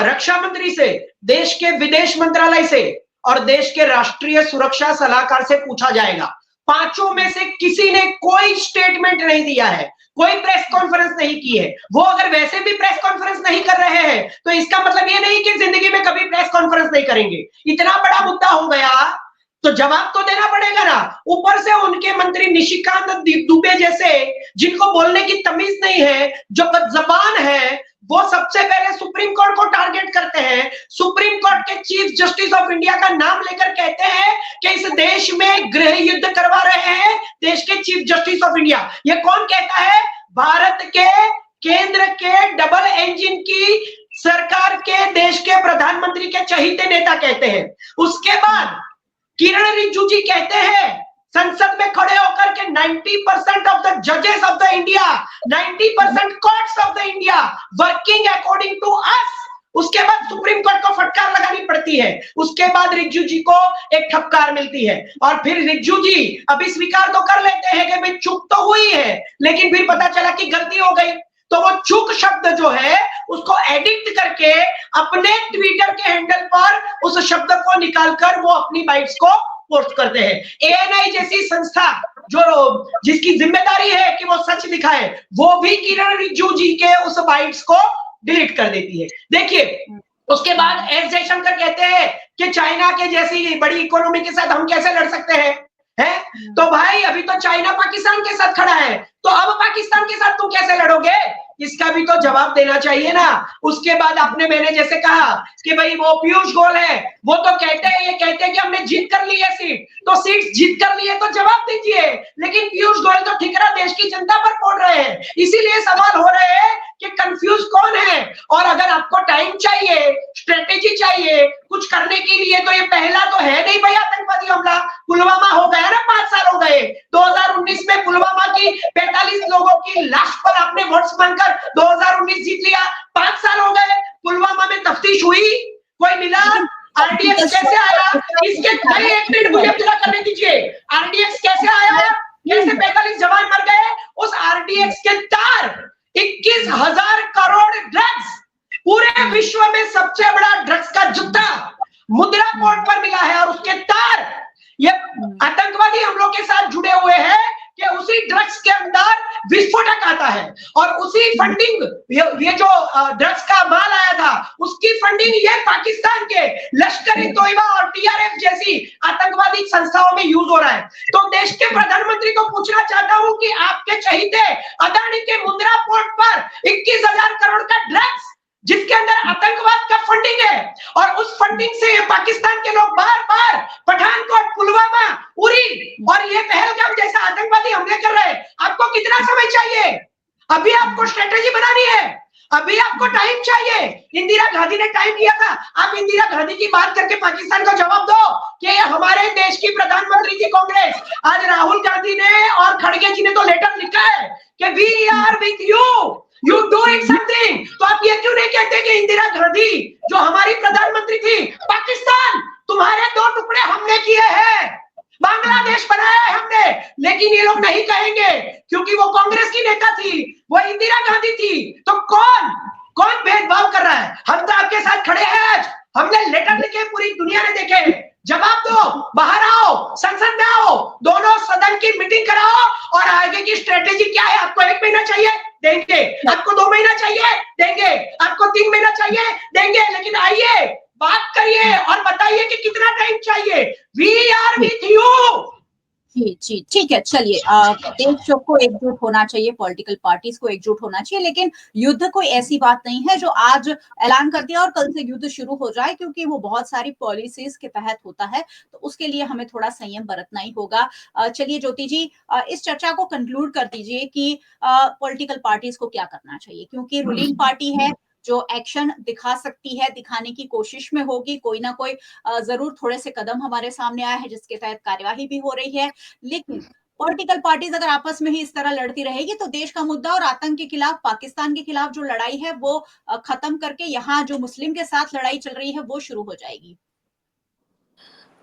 रक्षा मंत्री से, देश के विदेश मंत्रालय से और देश के राष्ट्रीय सुरक्षा सलाहकार से पूछा जाएगा। पांचों में से किसी ने कोई स्टेटमेंट नहीं दिया है, कोई प्रेस कॉन्फ्रेंस नहीं की है। वो अगर वैसे भी प्रेस कॉन्फ्रेंस नहीं कर रहे हैं तो इसका मतलब ये नहीं कि जिंदगी में कभी प्रेस कॉन्फ्रेंस नहीं करेंगे। इतना बड़ा मुद्दा हो गया तो जवाब तो देना पड़ेगा ना। ऊपर से उनके मंत्री निशिकांत दुबे जैसे, जिनको बोलने की तमीज नहीं है, जो बदजबान है, वो सबसे पहले सुप्रीम कोर्ट को टारगेट करते हैं। सुप्रीम कोर्ट के चीफ जस्टिस ऑफ इंडिया का नाम लेकर कहते हैं कि इस देश में गृह युद्ध करवा रहे हैं देश के चीफ जस्टिस ऑफ इंडिया। ये कौन कहता है? भारत के केंद्र के डबल इंजन की सरकार के देश के प्रधानमंत्री के चहीते नेता कहते हैं। उसके बाद किरण रिजिजू जी कहते हैं संसद में खड़े होकर के 90% ऑफ द जजेस of the India, 90% courts of the India working according to us. उसके बाद सुप्रीम कोर्ट को फटकार लगानी पड़ती है। उसके बाद रिजिजू जी को एक ठपकार मिलती है और फिर रिजिजू जी अभी स्वीकार तो कर लेते हैं कि भाई चूक तो हुई है, लेकिन फिर पता चला कि गलती हो गई, तो वो चूक शब्द जो है उसको एडिट करके अपने ट्विटर के हैंडल पर उस शब्द को निकालकर वो अपनी बाइट्स को पोस्ट करते हैं। एएनआई जैसी संस्था जिसकी जिम्मेदारी है कि वो सच दिखाए, वो भी किरण रिजिजू जी के उस बाइट्स को डिलीट कर देती है। देखिए, उसके बाद एस जयशंकर कहते हैं कि चाइना के जैसी बड़ी इकोनॉमी के साथ हम कैसे लड़ सकते हैं, तो भाई अभी तो चाइना पाकिस्तान के साथ खड़ा है, तो अब पाकिस्तान के साथ तुम कैसे लड़ोगे? इसका भी तो जवाब देना चाहिए ना। उसके बाद आपने मैंने जैसे कहा कि भाई वो पीयूष गोयल है, वो तो कहते हैं, ये कहते हैं कि हमने जीत कर ली है सीट, तो सीट जीत कर ली है तो जवाब दीजिए। लेकिन पीयूष गोयल तो ठिकरा देश की जनता पर फोड़ रहे हैं। इसीलिए सवाल हो रहे हैं कि कंफ्यूज कौन है। और अगर आपको टाइम चाहिए, स्ट्रेटेजी चाहिए कुछ करने के लिए, तो ये पहला तो है नहीं भाई आतंकवादी हमला। पुलवामा हो गया ना, 5 साल हो गए। 2019 में पुलवामा की 45 लोगों की लाश पर आपने वोट्स मांगकर 2019 जीत लिया। 5 साल हो गए, पुलवामा में तफ्तीश हुई, कोई मिला? आरडीएक्स कैसे आया? इसके एक मिनट मुझे पूरा करने दीजिए। आरडीएक्स कैसे आया? कैसे 45 जवान मर गए? उस आरडीएक्स के तार 21,000 करोड़ ड्रग्स, पूरे विश्व में सबसे बड़ा ड्रग्स का जुत्ता मुद्रा पोर्ट पर मिला है। और उसके तार ये आतंकवादी हमलों के साथ जुड़े हुए हैं कि उसी ड्रग्स के अंदर विस्फोटक आता है और उसी फंडिंग, ये जो ड्रग्स का माल आया था उसकी फंडिंग ये पाकिस्तान के लश्कर-ए-तोयबा और टीआरएफ जैसी आतंकवादी संस्थाओं में यूज हो रहा है। तो देश के प्रधानमंत्री को पूछना चाहता हूं कि आपके चहीते अदानी के मुंद्रा पोर्ट पर 21,000 करोड़ का ड्रग्स, जिसके अंदर आतंकवाद का फंडिंग है, और उस फंडिंग से पाकिस्तान के लोग बार बार पठानकोट, पुलवामा, उरी और ये पहलगाम जैसा आतंकवादी हमले कर रहे हैं। आपको कितना समय चाहिए? अभी आपको स्ट्रेटेजी बनानी है, अभी आपको टाइम चाहिए। इंदिरा गांधी ने टाइम दिया था। आप इंदिरा गांधी की बात करके पाकिस्तान को जवाब दो कि हमारे देश की प्रधानमंत्री की कांग्रेस, आज राहुल गांधी ने और खड़गे जी ने तो लेटर लिखा है कि we are with you, you do it something. तो आप ये क्यों नहीं मैंने देखे हैं। जवाब दो, बाहर आओ, संसद में आओ, दोनों सदन की मीटिंग कराओ और आगे की स्ट्रेटेजी क्या है। आपको 1 महीना चाहिए, देंगे। आपको 2 महीना चाहिए, देंगे। आपको 3 महीना चाहिए, देंगे। लेकिन आइए, बात करिए और बताइए कि कितना टाइम चाहिए। We are with you. जी जी, ठीक है, चलिए देश को एकजुट होना चाहिए, पॉलिटिकल पार्टीज को एकजुट होना चाहिए, लेकिन युद्ध कोई ऐसी बात नहीं है जो आज ऐलान कर दिया और कल से युद्ध शुरू हो जाए, क्योंकि वो बहुत सारी पॉलिसीज के तहत होता है, तो उसके लिए हमें थोड़ा संयम बरतना ही होगा। चलिए ज्योति जी, इस चर्चा को कंक्लूड कर दीजिए कि पॉलिटिकल पार्टीज को क्या करना चाहिए, क्योंकि रूलिंग पार्टी है जो एक्शन दिखा सकती है, दिखाने की कोशिश में होगी, कोई ना कोई जरूर थोड़े से कदम हमारे सामने आया है जिसके तहत कार्यवाही भी हो रही है, लेकिन पॉलिटिकल पार्टीज अगर आपस में ही इस तरह लड़ती रहेगी तो देश का मुद्दा और आतंक के खिलाफ, पाकिस्तान के खिलाफ जो लड़ाई है वो खत्म करके यहाँ जो मुस्लिम के साथ लड़ाई चल रही है वो शुरू हो जाएगी।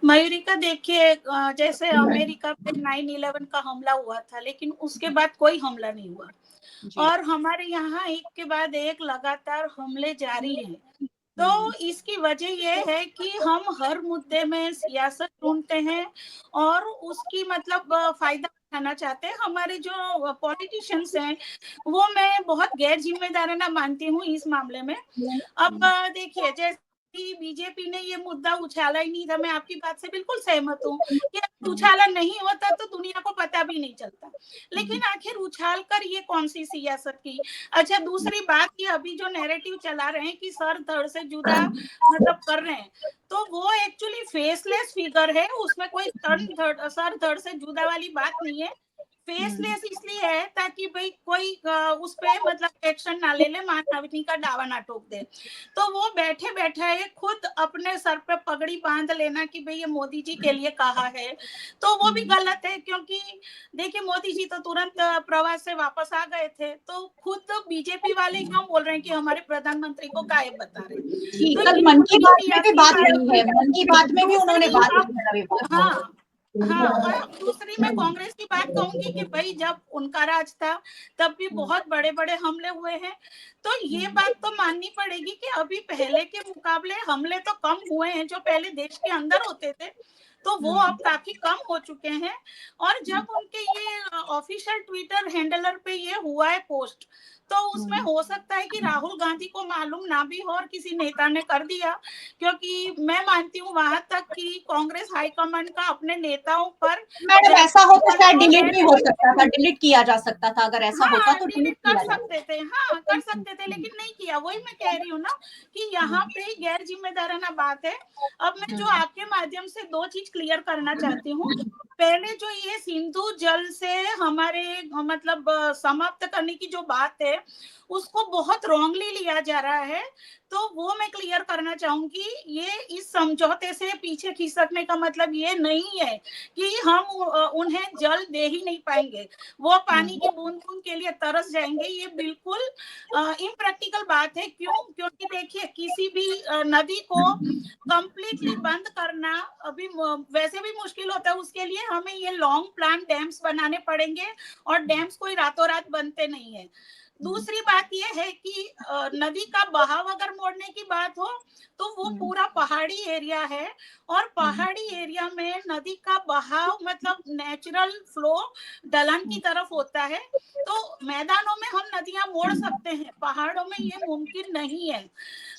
मयूरिका, देखिए जैसे अमेरिका पे 9/11 का हमला हुआ था, लेकिन उसके बाद कोई हमला नहीं हुआ और हमारे यहाँ एक के बाद एक लगातार हमले जारी हैं। तो इसकी वजह यह है कि हम हर मुद्दे में सियासत ढूंढते हैं और उसकी मतलब फायदा उठाना चाहते हैं। हमारे जो पॉलिटिशियंस हैं वो मैं बहुत गैर जिम्मेदाराना मानती हूँ इस मामले में। अब देखिए, जैसे बीजेपी ने ये मुद्दा उछाला ही नहीं था, मैं आपकी बात से बिल्कुल सहमत हूँ कि उछाला नहीं होता तो दुनिया को पता भी नहीं चलता, लेकिन आखिर उछाल कर ये कौन सी सियासत की। अच्छा, दूसरी बात, ये अभी जो नैरेटिव चला रहे हैं कि सर धड़ से जुदा मतलब कर रहे हैं, तो वो एक्चुअली फेसलेस फिगर है, उसमें कोई सर धड़ से जुदा वाली बात नहीं है। फेसलेस इसलिए है ताकि भाई कोई उस पे मतलब एक्शन ना ले ले, मानहानि का दावा ना ठोक दे। तो वो बैठे बैठे खुद अपने सर पे पगड़ी बांध लेना कि भाई ये मोदी जी के लिए कहा है, तो वो भी गलत है। क्योंकि देखिए, मोदी जी तो तुरंत प्रवास से वापस आ गए थे, तो खुद बीजेपी वाले क्यों बोल रहे हैं कि हमारे प्रधानमंत्री को गायब बता रहे हैं। तो कल ये मन की बड़ी बात में भी बात सियासी नहीं है, मन की बात में भी उन्होंने बात हाँ हाँ, और दूसरी मैं कांग्रेस की बात कहूंगी कि भाई जब उनका राज था तब भी बहुत बड़े बड़े हमले हुए हैं, तो ये बात तो माननी पड़ेगी कि अभी पहले के मुकाबले हमले तो कम हुए हैं, जो पहले देश के अंदर होते थे तो वो अब काफी कम हो चुके हैं। और जब उनके ये ऑफिशियल ट्विटर हैंडलर पे ये हुआ है पोस्ट, तो उसमें हो सकता है कि राहुल गांधी को मालूम ना भी हो और किसी नेता ने कर दिया, क्योंकि मैं मानती हूँ वहां तक कि कांग्रेस हाईकमांड का अपने नेताओं पर मैडम ऐसा हो तो शायद डिलीट भी हो सकता था, डिलीट किया जा सकता था, अगर ऐसा होता तो डिलीट डिलीट कर किया जा सकते थे, हाँ कर सकते थे, लेकिन नहीं किया। वही मैं कह रही हूँ ना कि यहाँ पे गैर जिम्मेदाराना बात है। अब मैं जो आपके माध्यम से 2 चीज क्लियर करना चाहती हूँ। पहले जो ये सिंधु जल से हमारे मतलब समाप्त करने की जो बात है उसको बहुत रॉन्गली लिया जा रहा है, तो वो मैं क्लियर करना चाहूंगी। ये इस समझौते से पीछे खिसकने का मतलब ये नहीं है कि हम उन्हें जल दे ही नहीं पाएंगे, वो पानी की बूंद बूंद के लिए तरस जाएंगे। ये बिल्कुल इम्प्रैक्टिकल बात है। क्यों? क्योंकि देखिए, किसी भी नदी को कंप्लीटली बंद करना अभी वैसे भी मुश्किल होता है, उसके लिए हमें ये लॉन्ग प्लान डैम्स बनाने पड़ेंगे और डैम्स कोई रातों रात बनते नहीं है। दूसरी बात यह है कि नदी का बहाव अगर मोड़ने की बात हो तो वो पूरा पहाड़ी एरिया है और पहाड़ी एरिया में नदी का बहाव मतलब नेचुरल फ्लो ढलान की तरफ होता है, तो मैदानों में हम नदियां मोड़ सकते हैं, पहाड़ों में ये मुमकिन नहीं है।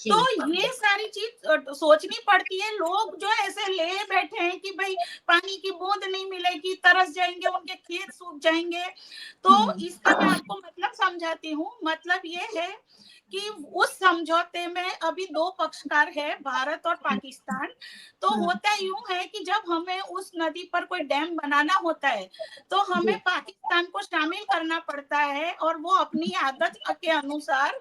तो ये सारी चीज सोचनी पड़ती है। लोग जो ऐसे ले बैठे हैं कि भाई पानी की बूंद नहीं मिलेगी, तरस जाएंगे, उनके खेत सूख जाएंगे, तो इसका मैं आपको मतलब समझाती हूँ। मतलब ये है कि उस समझौते में अभी 2 पक्षकार है, भारत और पाकिस्तान। तो होता यूं है कि जब हमें उस नदी पर कोई डैम बनाना होता है तो हमें पाकिस्तान को शामिल करना पड़ता है, और वो अपनी आदत के अनुसार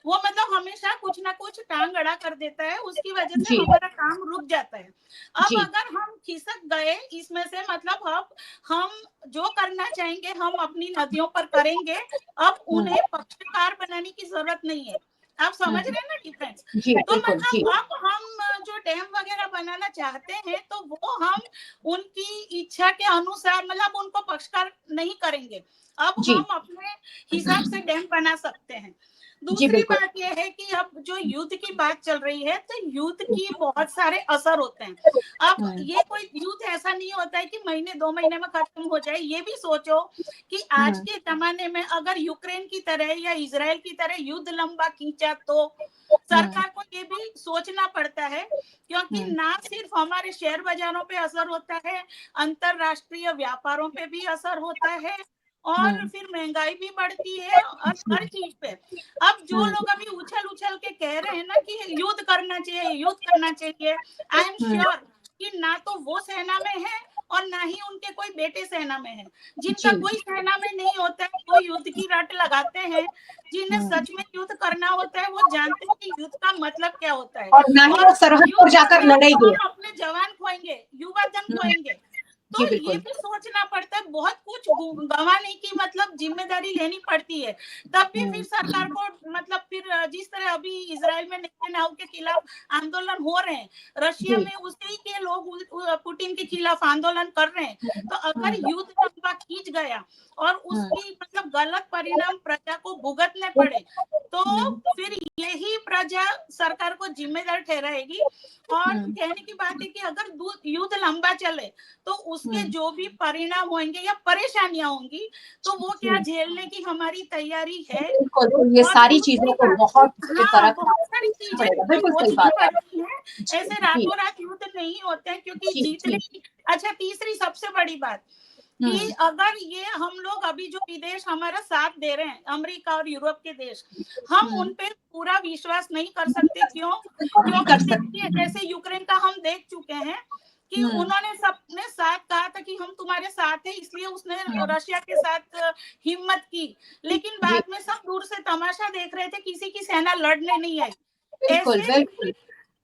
वो मतलब हमेशा कुछ ना कुछ टांग अड़ा कर देता है, उसकी वजह से हमारा काम रुक जाता है। अब अगर हम खिसक गए इसमें से, मतलब अब हम जो करना चाहेंगे हम अपनी नदियों पर करेंगे, अब उन्हें पक्षकार बनाने की जरूरत नहीं है। आप समझ रहे हैं ना डिफरेंस? तो मतलब अब हम जो डैम वगैरह बनाना चाहते हैं तो वो हम उनकी इच्छा के अनुसार मतलब उनको पक्षकार नहीं करेंगे, अब हम अपने हिसाब से डैम बना सकते हैं। दूसरी बात यह है कि अब जो युद्ध की बात चल रही है तो युद्ध की बहुत सारे असर होते हैं। अब ये कोई युद्ध ऐसा नहीं होता है कि महीने 2 महीने में खत्म हो जाए। ये भी सोचो कि आज के जमाने में अगर यूक्रेन की तरह या इजराइल की तरह युद्ध लंबा खींचा तो सरकार को ये भी सोचना पड़ता है, क्योंकि ना सिर्फ हमारे शेयर बाजारों पे असर होता है, अंतरराष्ट्रीय व्यापारों पे भी असर होता है और फिर महंगाई भी बढ़ती है और हर चीज पे। अब जो लोग अभी उछल उछल के कह रहे हैं ना कि युद्ध करना चाहिए, युद्ध करना चाहिए, आई एम श्योर कि ना तो वो सेना में है और ना ही उनके कोई बेटे सेना में है। जिनका कोई सेना में नहीं होता है वो युद्ध की रट लगाते हैं। जिन्हें सच में युद्ध करना होता है वो जानते हैं कि युद्ध का मतलब क्या होता है, और ना ही वो सरहद पर जाकर लड़ेंगे, अपने जवान खोएंगे, युवा जन खोएंगे। तो ये भी सोचना पड़ता है, बहुत कुछ गंवाने की मतलब जिम्मेदारी लेनी पड़ती है। तब भी फिर सरकार को मतलब फिर जिस तरह अभी इजराइल में नेतन्याहू के खिलाफ आंदोलन हो रहे हैं, रशिया में उसी के लोग पुतिन के खिलाफ आंदोलन कर रहे हैं। तो अगर युद्ध लंबा खींच गया और उसकी मतलब गलत परिणाम प्रजा को भुगतने पड़े तो फिर यही प्रजा सरकार को जिम्मेदार ठहराएगी। और कहने की बात है कि अगर युद्ध लंबा चले तो उसके जो भी परिणाम होंगे या परेशानियां होंगी तो वो क्या झेलने की हमारी तैयारी है। ये सारी चीजों को बहुत सारी चीजें ऐसे रातों रात युद्ध नहीं होते हैं, क्योंकि जीतने की। अच्छा, तीसरी सबसे बड़ी बात कि अगर ये हम लोग अभी जो विदेश हमारा साथ दे रहे हैं, अमेरिका और यूरोप के देश, हम उन पे पूरा विश्वास नहीं कर सकते। क्योंकि जैसे यूक्रेन का हम देख चुके हैं कि उन्होंने सबने साथ कहा था कि हम तुम्हारे साथ हैं, इसलिए उसने रशिया के साथ हिम्मत की, लेकिन बाद में सब दूर से तमाशा देख रहे थे, किसी की सेना लड़ने नहीं आई। ऐसे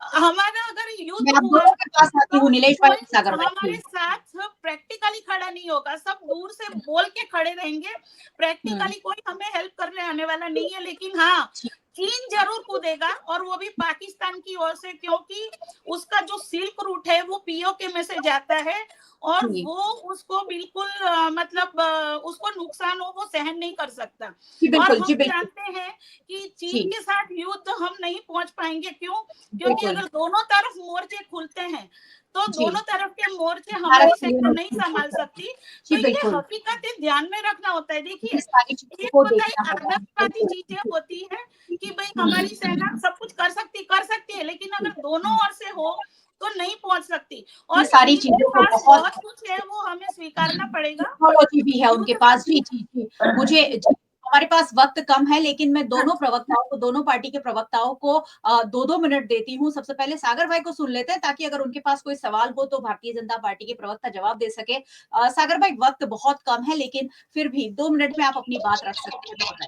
हमारा अगर युद्ध हुआ तो हमारे साथ प्रैक्टिकली खड़ा नहीं होगा, सब दूर से बोल के खड़े रहेंगे, प्रैक्टिकली कोई हमें हेल्प करने आने वाला नहीं है। लेकिन हाँ, चीन जरूर कूदेगा और वो भी पाकिस्तान की ओर से, क्योंकि उसका जो सिल्क रूट है वो पीओके में से जाता है और वो उसको बिल्कुल मतलब उसको नुकसान हो वो सहन नहीं कर सकता। और हम जानते हैं कि चीन के साथ युद्ध हम नहीं पहुंच पाएंगे। क्यों? क्योंकि अगर दोनों तरफ मोर्चे खुलते हैं तो दोनों तरफ के मोर्चे हमारी सेना नहीं संभाल सकती। तो ये हकीकत ध्यान में रखना होता है। देखिए, एक होता है आदर्शवादी चीजें होती है कि भाई हमारी सेना सब कुछ कर सकती है, लेकिन अगर दोनों ओर से हो तो नहीं पहुंच सकती। और सारी चीजों को बहुत कुछ है वो हमें स्वीकारना पड़ेगा। टेक्नोलॉजी भी है उनके पास भी। मुझे हमारे पास वक्त कम है, लेकिन मैं दोनों प्रवक्ताओं को, दोनों पार्टी के प्रवक्ताओं को 2-2 मिनट देती हूँ। सबसे पहले सागर भाई को सुन लेते हैं, ताकि अगर उनके पास कोई सवाल हो तो भारतीय जनता पार्टी के प्रवक्ता जवाब दे सके। सागर भाई, वक्त बहुत कम है, लेकिन फिर भी 2 मिनट में आप अपनी बात रख सकते हैं।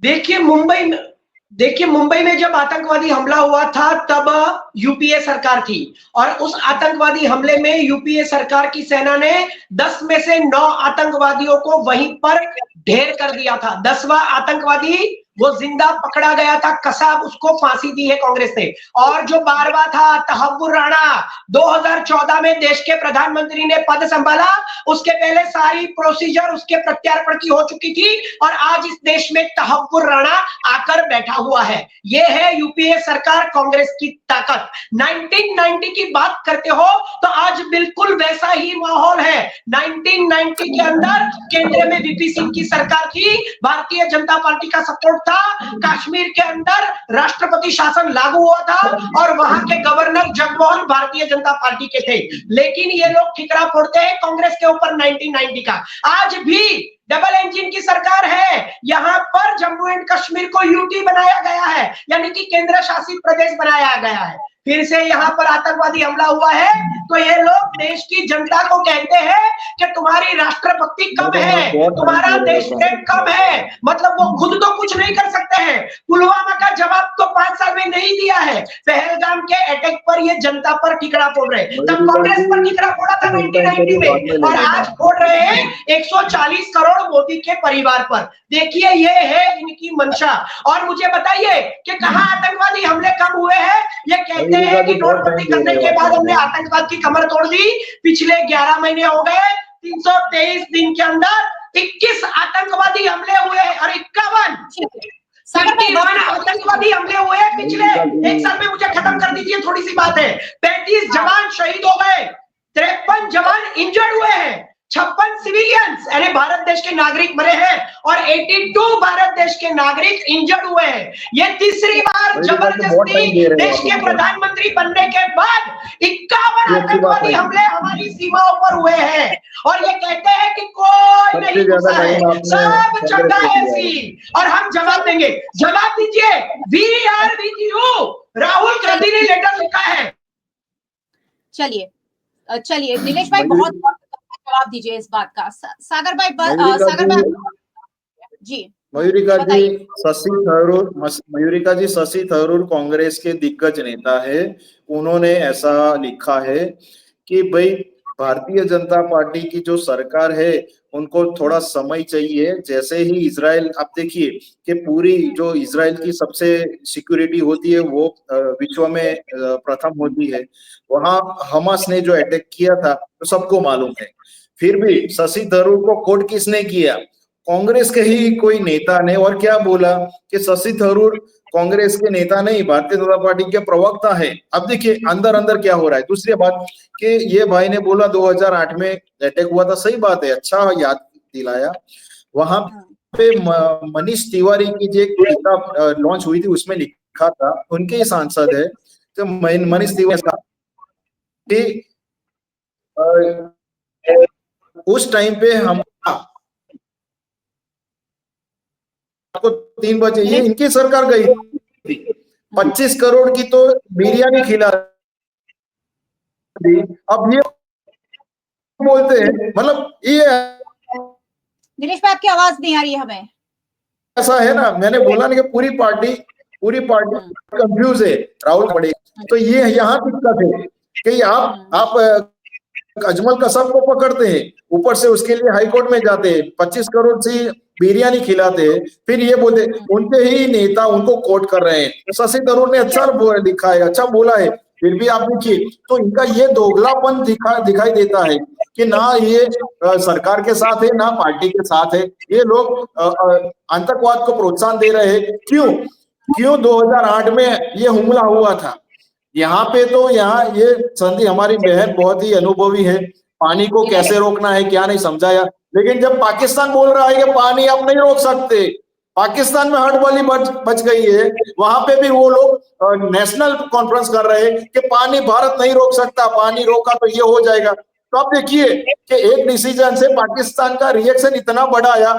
देखिए, मुंबई में जब आतंकवादी हमला हुआ था तब यूपीए सरकार थी और उस आतंकवादी हमले में यूपीए सरकार की सेना ने 10 में से 9 आतंकवादियों को वहीं पर ढेर कर दिया था। 10वां आतंकवादी वो जिंदा पकड़ा गया था, कसाब, उसको फांसी दी है कांग्रेस ने। और जो 12वां था तहव्वुर राणा, 2014 में देश के प्रधानमंत्री ने पद संभाला, उसके पहले सारी प्रोसीजर उसके प्रत्यार्पण की हो चुकी थी और आज इस देश में तहव्वुर राणा आकर बैठा हुआ है। ये है यूपीए सरकार, कांग्रेस की ताकत। 1990 की बात करते हो तो आज बिल्कुल वैसा ही माहौल है। 1990 के अंदर केंद्र में वीपी सिंह की सरकार थी, भारतीय जनता पार्टी का सपोर्ट था, कश्मीर के अंदर राष्ट्रपति शासन लागू हुआ था और वहां के गवर्नर जगमोहन भारतीय जनता पार्टी के थे। लेकिन ये लोग ठिकरा फोड़ते हैं कांग्रेस के ऊपर 1990 का। आज भी डबल इंजन की सरकार है, यहाँ पर जम्मू एंड कश्मीर को यूटी बनाया गया है, यानी कि केंद्र शासित प्रदेश बनाया गया है। फिर से यहाँ पर आतंकवादी हमला हुआ है तो ये लोग देश की जनता को कहते हैं कि तुम्हारी राष्ट्रभक्ति कम है, तुम्हारा देश प्रेम कम है। मतलब वो खुद तो कुछ नहीं कर सकते हैं। पुलवामा का जवाब तो 5 साल में नहीं दिया है। पहलगाम के अटैक पर ये जनता पर ठिकरा फोड़ रहे, तब कांग्रेस पर ठिकरा फोड़ा था 1990 में, और आज फोड़ रहे हैं 140 करोड़ मोदी के परिवार पर। देखिए, ये है इनकी मंशा। और मुझे बताइए कि कहाँ आतंकवादी हमले कम हुए हैं? ये कहते हैं कि नोटबंदी करने के बाद हमने आतंकवाद की कमर तोड़ दी। पिछले 11 महीने हो गए, 323 दिन के अंदर 21 आतंकवादी हमले हुए और 51 आतंकवादी हमले हुए पिछले एक साल में। मुझे खत्म कर दीजिए, थोड़ी सी बात है। 35 जवान शहीद हो गए, 53 जवान इंजर्ड हुए हैं, 56 सिविलियंस यानी भारत देश के नागरिक मरे हैं और 82 भारत देश के नागरिक इंजर्ड हुए हैं। ये तीसरी बार जबरदस्ती देश के प्रधानमंत्री बनने के बाद 51 आतंकवादी हमले हमारी सीमाओं पर हुए हैं और ये कहते हैं कि कोई नहीं घुसा है, सब जगह ऐसी, और हम जवाब देंगे। जवाब दीजिए, we are with you. Rahul Gandhi ने लेटर लिखा है। चलिए नीलेश भाई बहुत जवाब दीजिए इस बात का। सागर भाई जी। मयूरिका जी शशि थरूर कांग्रेस के दिग्गज नेता है। उन्होंने ऐसा लिखा है कि भाई भारतीय जनता पार्टी की जो सरकार है उनको थोड़ा समय चाहिए। जैसे ही इजराइल, आप देखिए कि पूरी जो इजराइल की सबसे सिक्योरिटी होती है वो विश्व में प्रथम होती है। वहां हमास ने जो अटैक किया था तो सबको मालूम है। फिर भी शशि थरूर को कोट किसने किया? कांग्रेस के ही कोई नेता ने। और क्या बोला कि शशि थरूर कांग्रेस के नेता नहीं, भारतीय जनता पार्टी के प्रवक्ता है। अब देखिए अंदर अंदर क्या हो रहा है। दूसरी बात कि ये भाई ने बोला 2008 में अटैक हुआ था, सही बात है, अच्छा याद दिलाया। वहां पे मनीष तिवारी की जो किताब लॉन्च हुई थी उसमें लिखा था, उनके ही सांसद है तो मनीष तिवारी कि उस टाइम पे हम आपको 3 बजे, ये इनकी सरकार गई थी, 25 करोड़ की तो बिरयानी खिला दी। अब ये बोलते हैं, मतलब ये नीलेश भाई आपकी आवाज नहीं आ रही है हमें। ऐसा है ना, मैंने बोला ना कि पूरी पार्टी कंफ्यूज है राहुल बड़े। तो ये यहाँ दिक्कत है कि आप अजमल कसब को पकड़ते हैं, ऊपर से उसके लिए हाईकोर्ट में जाते हैं, 25 करोड़ से बिरयानी खिलाते हैं, फिर ये बोलते उनके ही नेता उनको कोट कर रहे हैं। शशि थरूर ने अच्छा लिखा है, अच्छा बोला है, फिर भी आप देखिए तो इनका ये दोगलापन दिखाई देता है कि ना ये सरकार के साथ है ना पार्टी के साथ है। ये लोग आतंकवाद को प्रोत्साहन दे रहे हैं। क्यों 2008 में ये हमला हुआ था यहाँ पे? तो यहाँ ये संधि हमारी बहन बहुत ही अनुभवी है, पानी को कैसे रोकना है क्या नहीं समझाया। लेकिन जब पाकिस्तान बोल रहा है कि पानी आप नहीं रोक सकते, पाकिस्तान में हड़बड़ी बच गई है, वहां पे भी वो लोग नेशनल कॉन्फ्रेंस कर रहे हैं कि पानी भारत नहीं रोक सकता, पानी रोका तो ये हो जाएगा। तो आप देखिए कि एक डिसीजन से पाकिस्तान का रिएक्शन इतना बड़ा आया।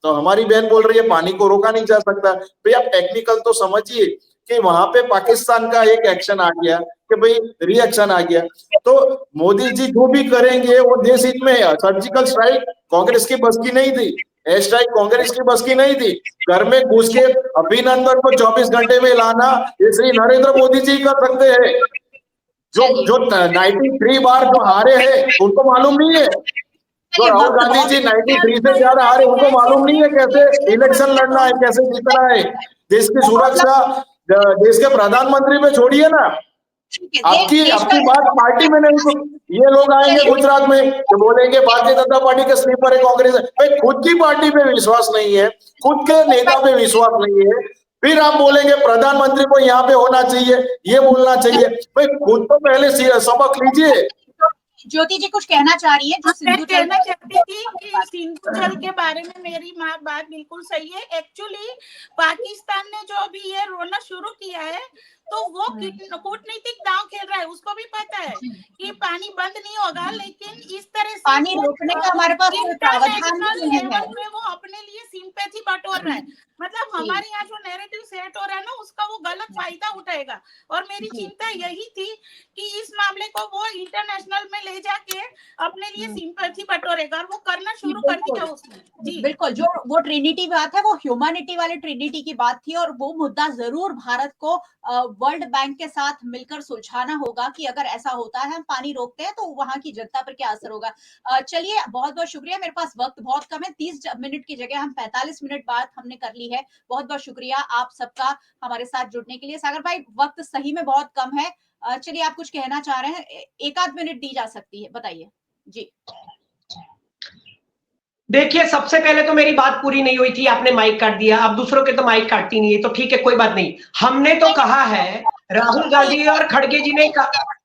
तो हमारी बहन बोल रही है पानी को रोका नहीं जा सकता। भाई आप टेक्निकल तो समझिए कि वहां पे पाकिस्तान का एक एक्शन आ गया कि भाई रिएक्शन आ गया। तो मोदी जी जो भी करेंगे वो देश हित में है। सर्जिकल स्ट्राइक कांग्रेस की बस की नहीं थी, एयर स्ट्राइक कांग्रेस की बस की नहीं थी। घर में घुस के अभिनंदन को 24 घंटे में लाना ये श्री नरेंद्र मोदी जी कर सकते हैं। जो 93 बार जो हारे हैं उनको मालूम नहीं है। तो राहुल गांधी जी 93 से ज्यादा हारे, उनको मालूम नहीं है कैसे इलेक्शन लड़ना है, कैसे जीतना है। देश की सुरक्षा देश के प्रधानमंत्री पे छोड़िए ना, आपकी बात पार्टी में नहीं। तो ये लोग आएंगे गुजरात में तो बोलेंगे भारतीय जनता पार्टी के स्लीपर है कांग्रेस है। भाई खुद की पार्टी पे विश्वास नहीं है, खुद के नेता पे विश्वास नहीं है, फिर आप बोलेंगे प्रधानमंत्री को यहाँ पे होना चाहिए, ये बोलना चाहिए। भाई खुद तो पहले सबक लीजिए। ज्योति जी कुछ कहना चाह रही है? जो सिंधु कहना चाहती थी कि सिंधु जल के बारे में मेरी माँ बात बिल्कुल सही है। एक्चुअली पाकिस्तान ने जो अभी ये रोना शुरू किया है तो वो कूटनीतिक दांव खेल रहा है। उसको भी पता है कि पानी बंद नहीं होगा, लेकिन इस तरह से पानी रोकने का हमारे पास इंटरनेशनल लेवल पे वो अपने लिए सिंपैथी बटोर रहा है। मतलब हमारे यहाँ जो नैरेटिव सेट हो रहा है ना उसका वो गलत फायदा उठाएगा। और मेरी चिंता यही थी कि इस मामले को वो इंटरनेशनल में ले जाके अपने लिए सिंपैथी बटोरेगा और वो करना शुरू कर दिया उसने। जी बिल्कुल, जो वो ट्रिनिटी बात है वो ह्यूमैनिटी वाली ट्रिनिटी की बात थी और वो मुद्दा जरूर भारत को वर्ल्ड बैंक के साथ मिलकर सुलझाना होगा कि अगर ऐसा होता है हम पानी रोकते हैं तो वहां की जनता पर क्या असर होगा। चलिए बहुत बहुत शुक्रिया, मेरे पास वक्त बहुत कम है, 30 मिनट की जगह हम 45 मिनट बात हमने कर ली है। बहुत बहुत शुक्रिया आप सबका हमारे साथ जुड़ने के लिए। सागर भाई वक्त सही में बहुत कम है, चलिए आप कुछ कहना चाह रहे हैं, 1 आध मिनट दी जा सकती है, बताइए जी। देखिए, सबसे पहले तो मेरी बात पूरी नहीं हुई थी, आपने माइक काट दिया। अब दूसरों के तो माइक काटती नहीं है, तो ठीक है, कोई बात नहीं। हमने तो कहा है, राहुल गांधी और खड़गे जी ने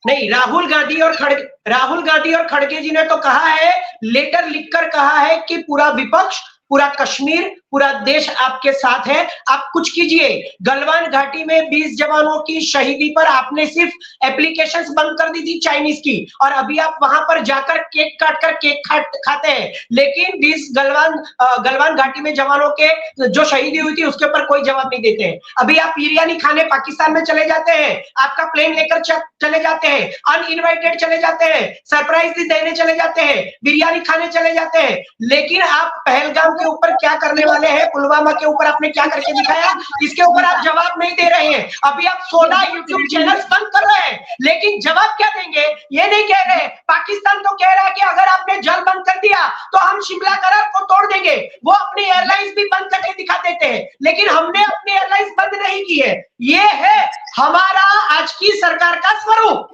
नहीं, राहुल गांधी और खड़गे जी ने तो कहा है, लेटर लिखकर कहा है कि पूरा विपक्ष, पूरा कश्मीर, पूरा देश आपके साथ है, आप कुछ कीजिए। गलवान घाटी में 20 जवानों की शहीदी पर आपने सिर्फ एप्लीकेशंस बंद कर दी थी चाइनीज की, और अभी आप वहां पर जाकर केक काटकर खाते हैं। लेकिन 20 गलवान घाटी में जवानों के जो शहीदी हुई थी उसके ऊपर कोई जवाब नहीं देते हैं। अभी आप बिरयानी खाने पाकिस्तान में चले जाते हैं, आपका प्लेन लेकर चले जाते हैं, अनइनवाइटेड चले जाते हैं, सरप्राइज देने चले जाते हैं, बिरयानी खाने चले जाते हैं। लेकिन आप पहलगाम के ऊपर क्या करने वाले हैं, पुलवामा के ऊपर आपने क्या करके दिखाया, इसके ऊपर आप जवाब नहीं दे रहे हैं। अभी आप 16 यूट्यूब चैनल्स बंद कर रहे हैं, लेकिन जवाब क्या देंगे ये नहीं कह रहे। पाकिस्तान तो कह रहा है कि अगर आपने जल बंद कर दिया तो हम शिमला करार को तोड़ देंगे। वो अपनी एयरलाइंस भी बंद करके दिखा देते हैं, लेकिन हमने अपनी एयरलाइंस बंद नहीं की है। ये है हमारा आज की सरकार का स्वरूप।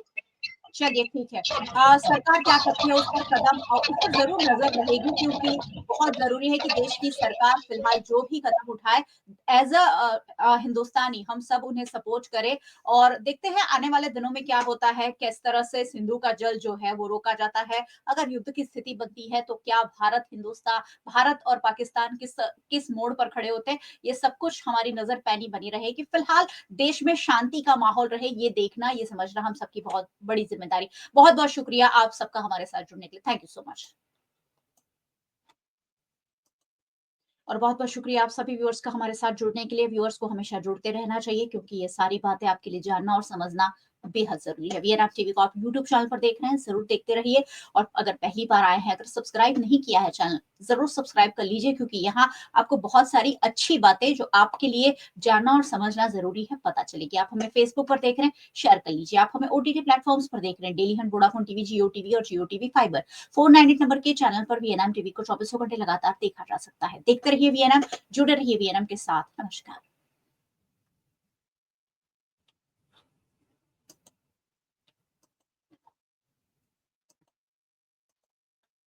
चलिए ठीक है, सरकार क्या करती है उस पर कदम और उस पर जरूर नजर रहेगी, क्योंकि बहुत जरूरी है कि देश की सरकार फिलहाल जो भी कदम उठाए, एज अ हिंदुस्तानी हम सब उन्हें सपोर्ट करें। और देखते हैं आने वाले दिनों में क्या होता है, किस तरह से सिंधु का जल जो है वो रोका जाता है। अगर युद्ध की स्थिति बनती है तो क्या भारत और पाकिस्तान किस मोड़ पर खड़े होते हैं, ये सब कुछ हमारी नजर पैनी बनी रहेगी। फिलहाल देश में शांति का माहौल रहे, ये देखना, ये समझना हम सबकी बहुत बड़ी जिम्मेदारी। बहुत बहुत शुक्रिया आप सबका हमारे साथ जुड़ने के लिए, थैंक यू सो मच। और बहुत बहुत शुक्रिया आप सभी व्यूअर्स का हमारे साथ जुड़ने के लिए। व्यूअर्स को हमेशा जुड़ते रहना चाहिए, क्योंकि ये सारी बातें आपके लिए जानना और समझना बेहद जरूरी है। वीएनआर टीवी को आप यूट्यूब चैनल पर देख रहे हैं, जरूर देखते रहिए। और अगर पहली बार आए हैं, अगर सब्सक्राइब नहीं किया है चैनल, जरूर सब्सक्राइब कर लीजिए, क्योंकि यहाँ आपको बहुत सारी अच्छी बातें जो आपके लिए जानना और समझना जरूरी है पता चलेगी। आप हमें फेसबुक पर देख रहे हैं, शेयर कर लीजिए। आप हमें ओटीटी प्लेटफॉर्म्स पर देख रहे हैं, डेली हंट, वोडाफोन टीवी, जियो टीवी और जियो टीवी फाइबर। 498 नंबर के चैनल पर वीएनएम टीवी को 24 घंटे लगातार देखा जा सकता है। देखते रहिए वीएनएम, जुड़े रहिए वीएनएम के साथ। नमस्कार।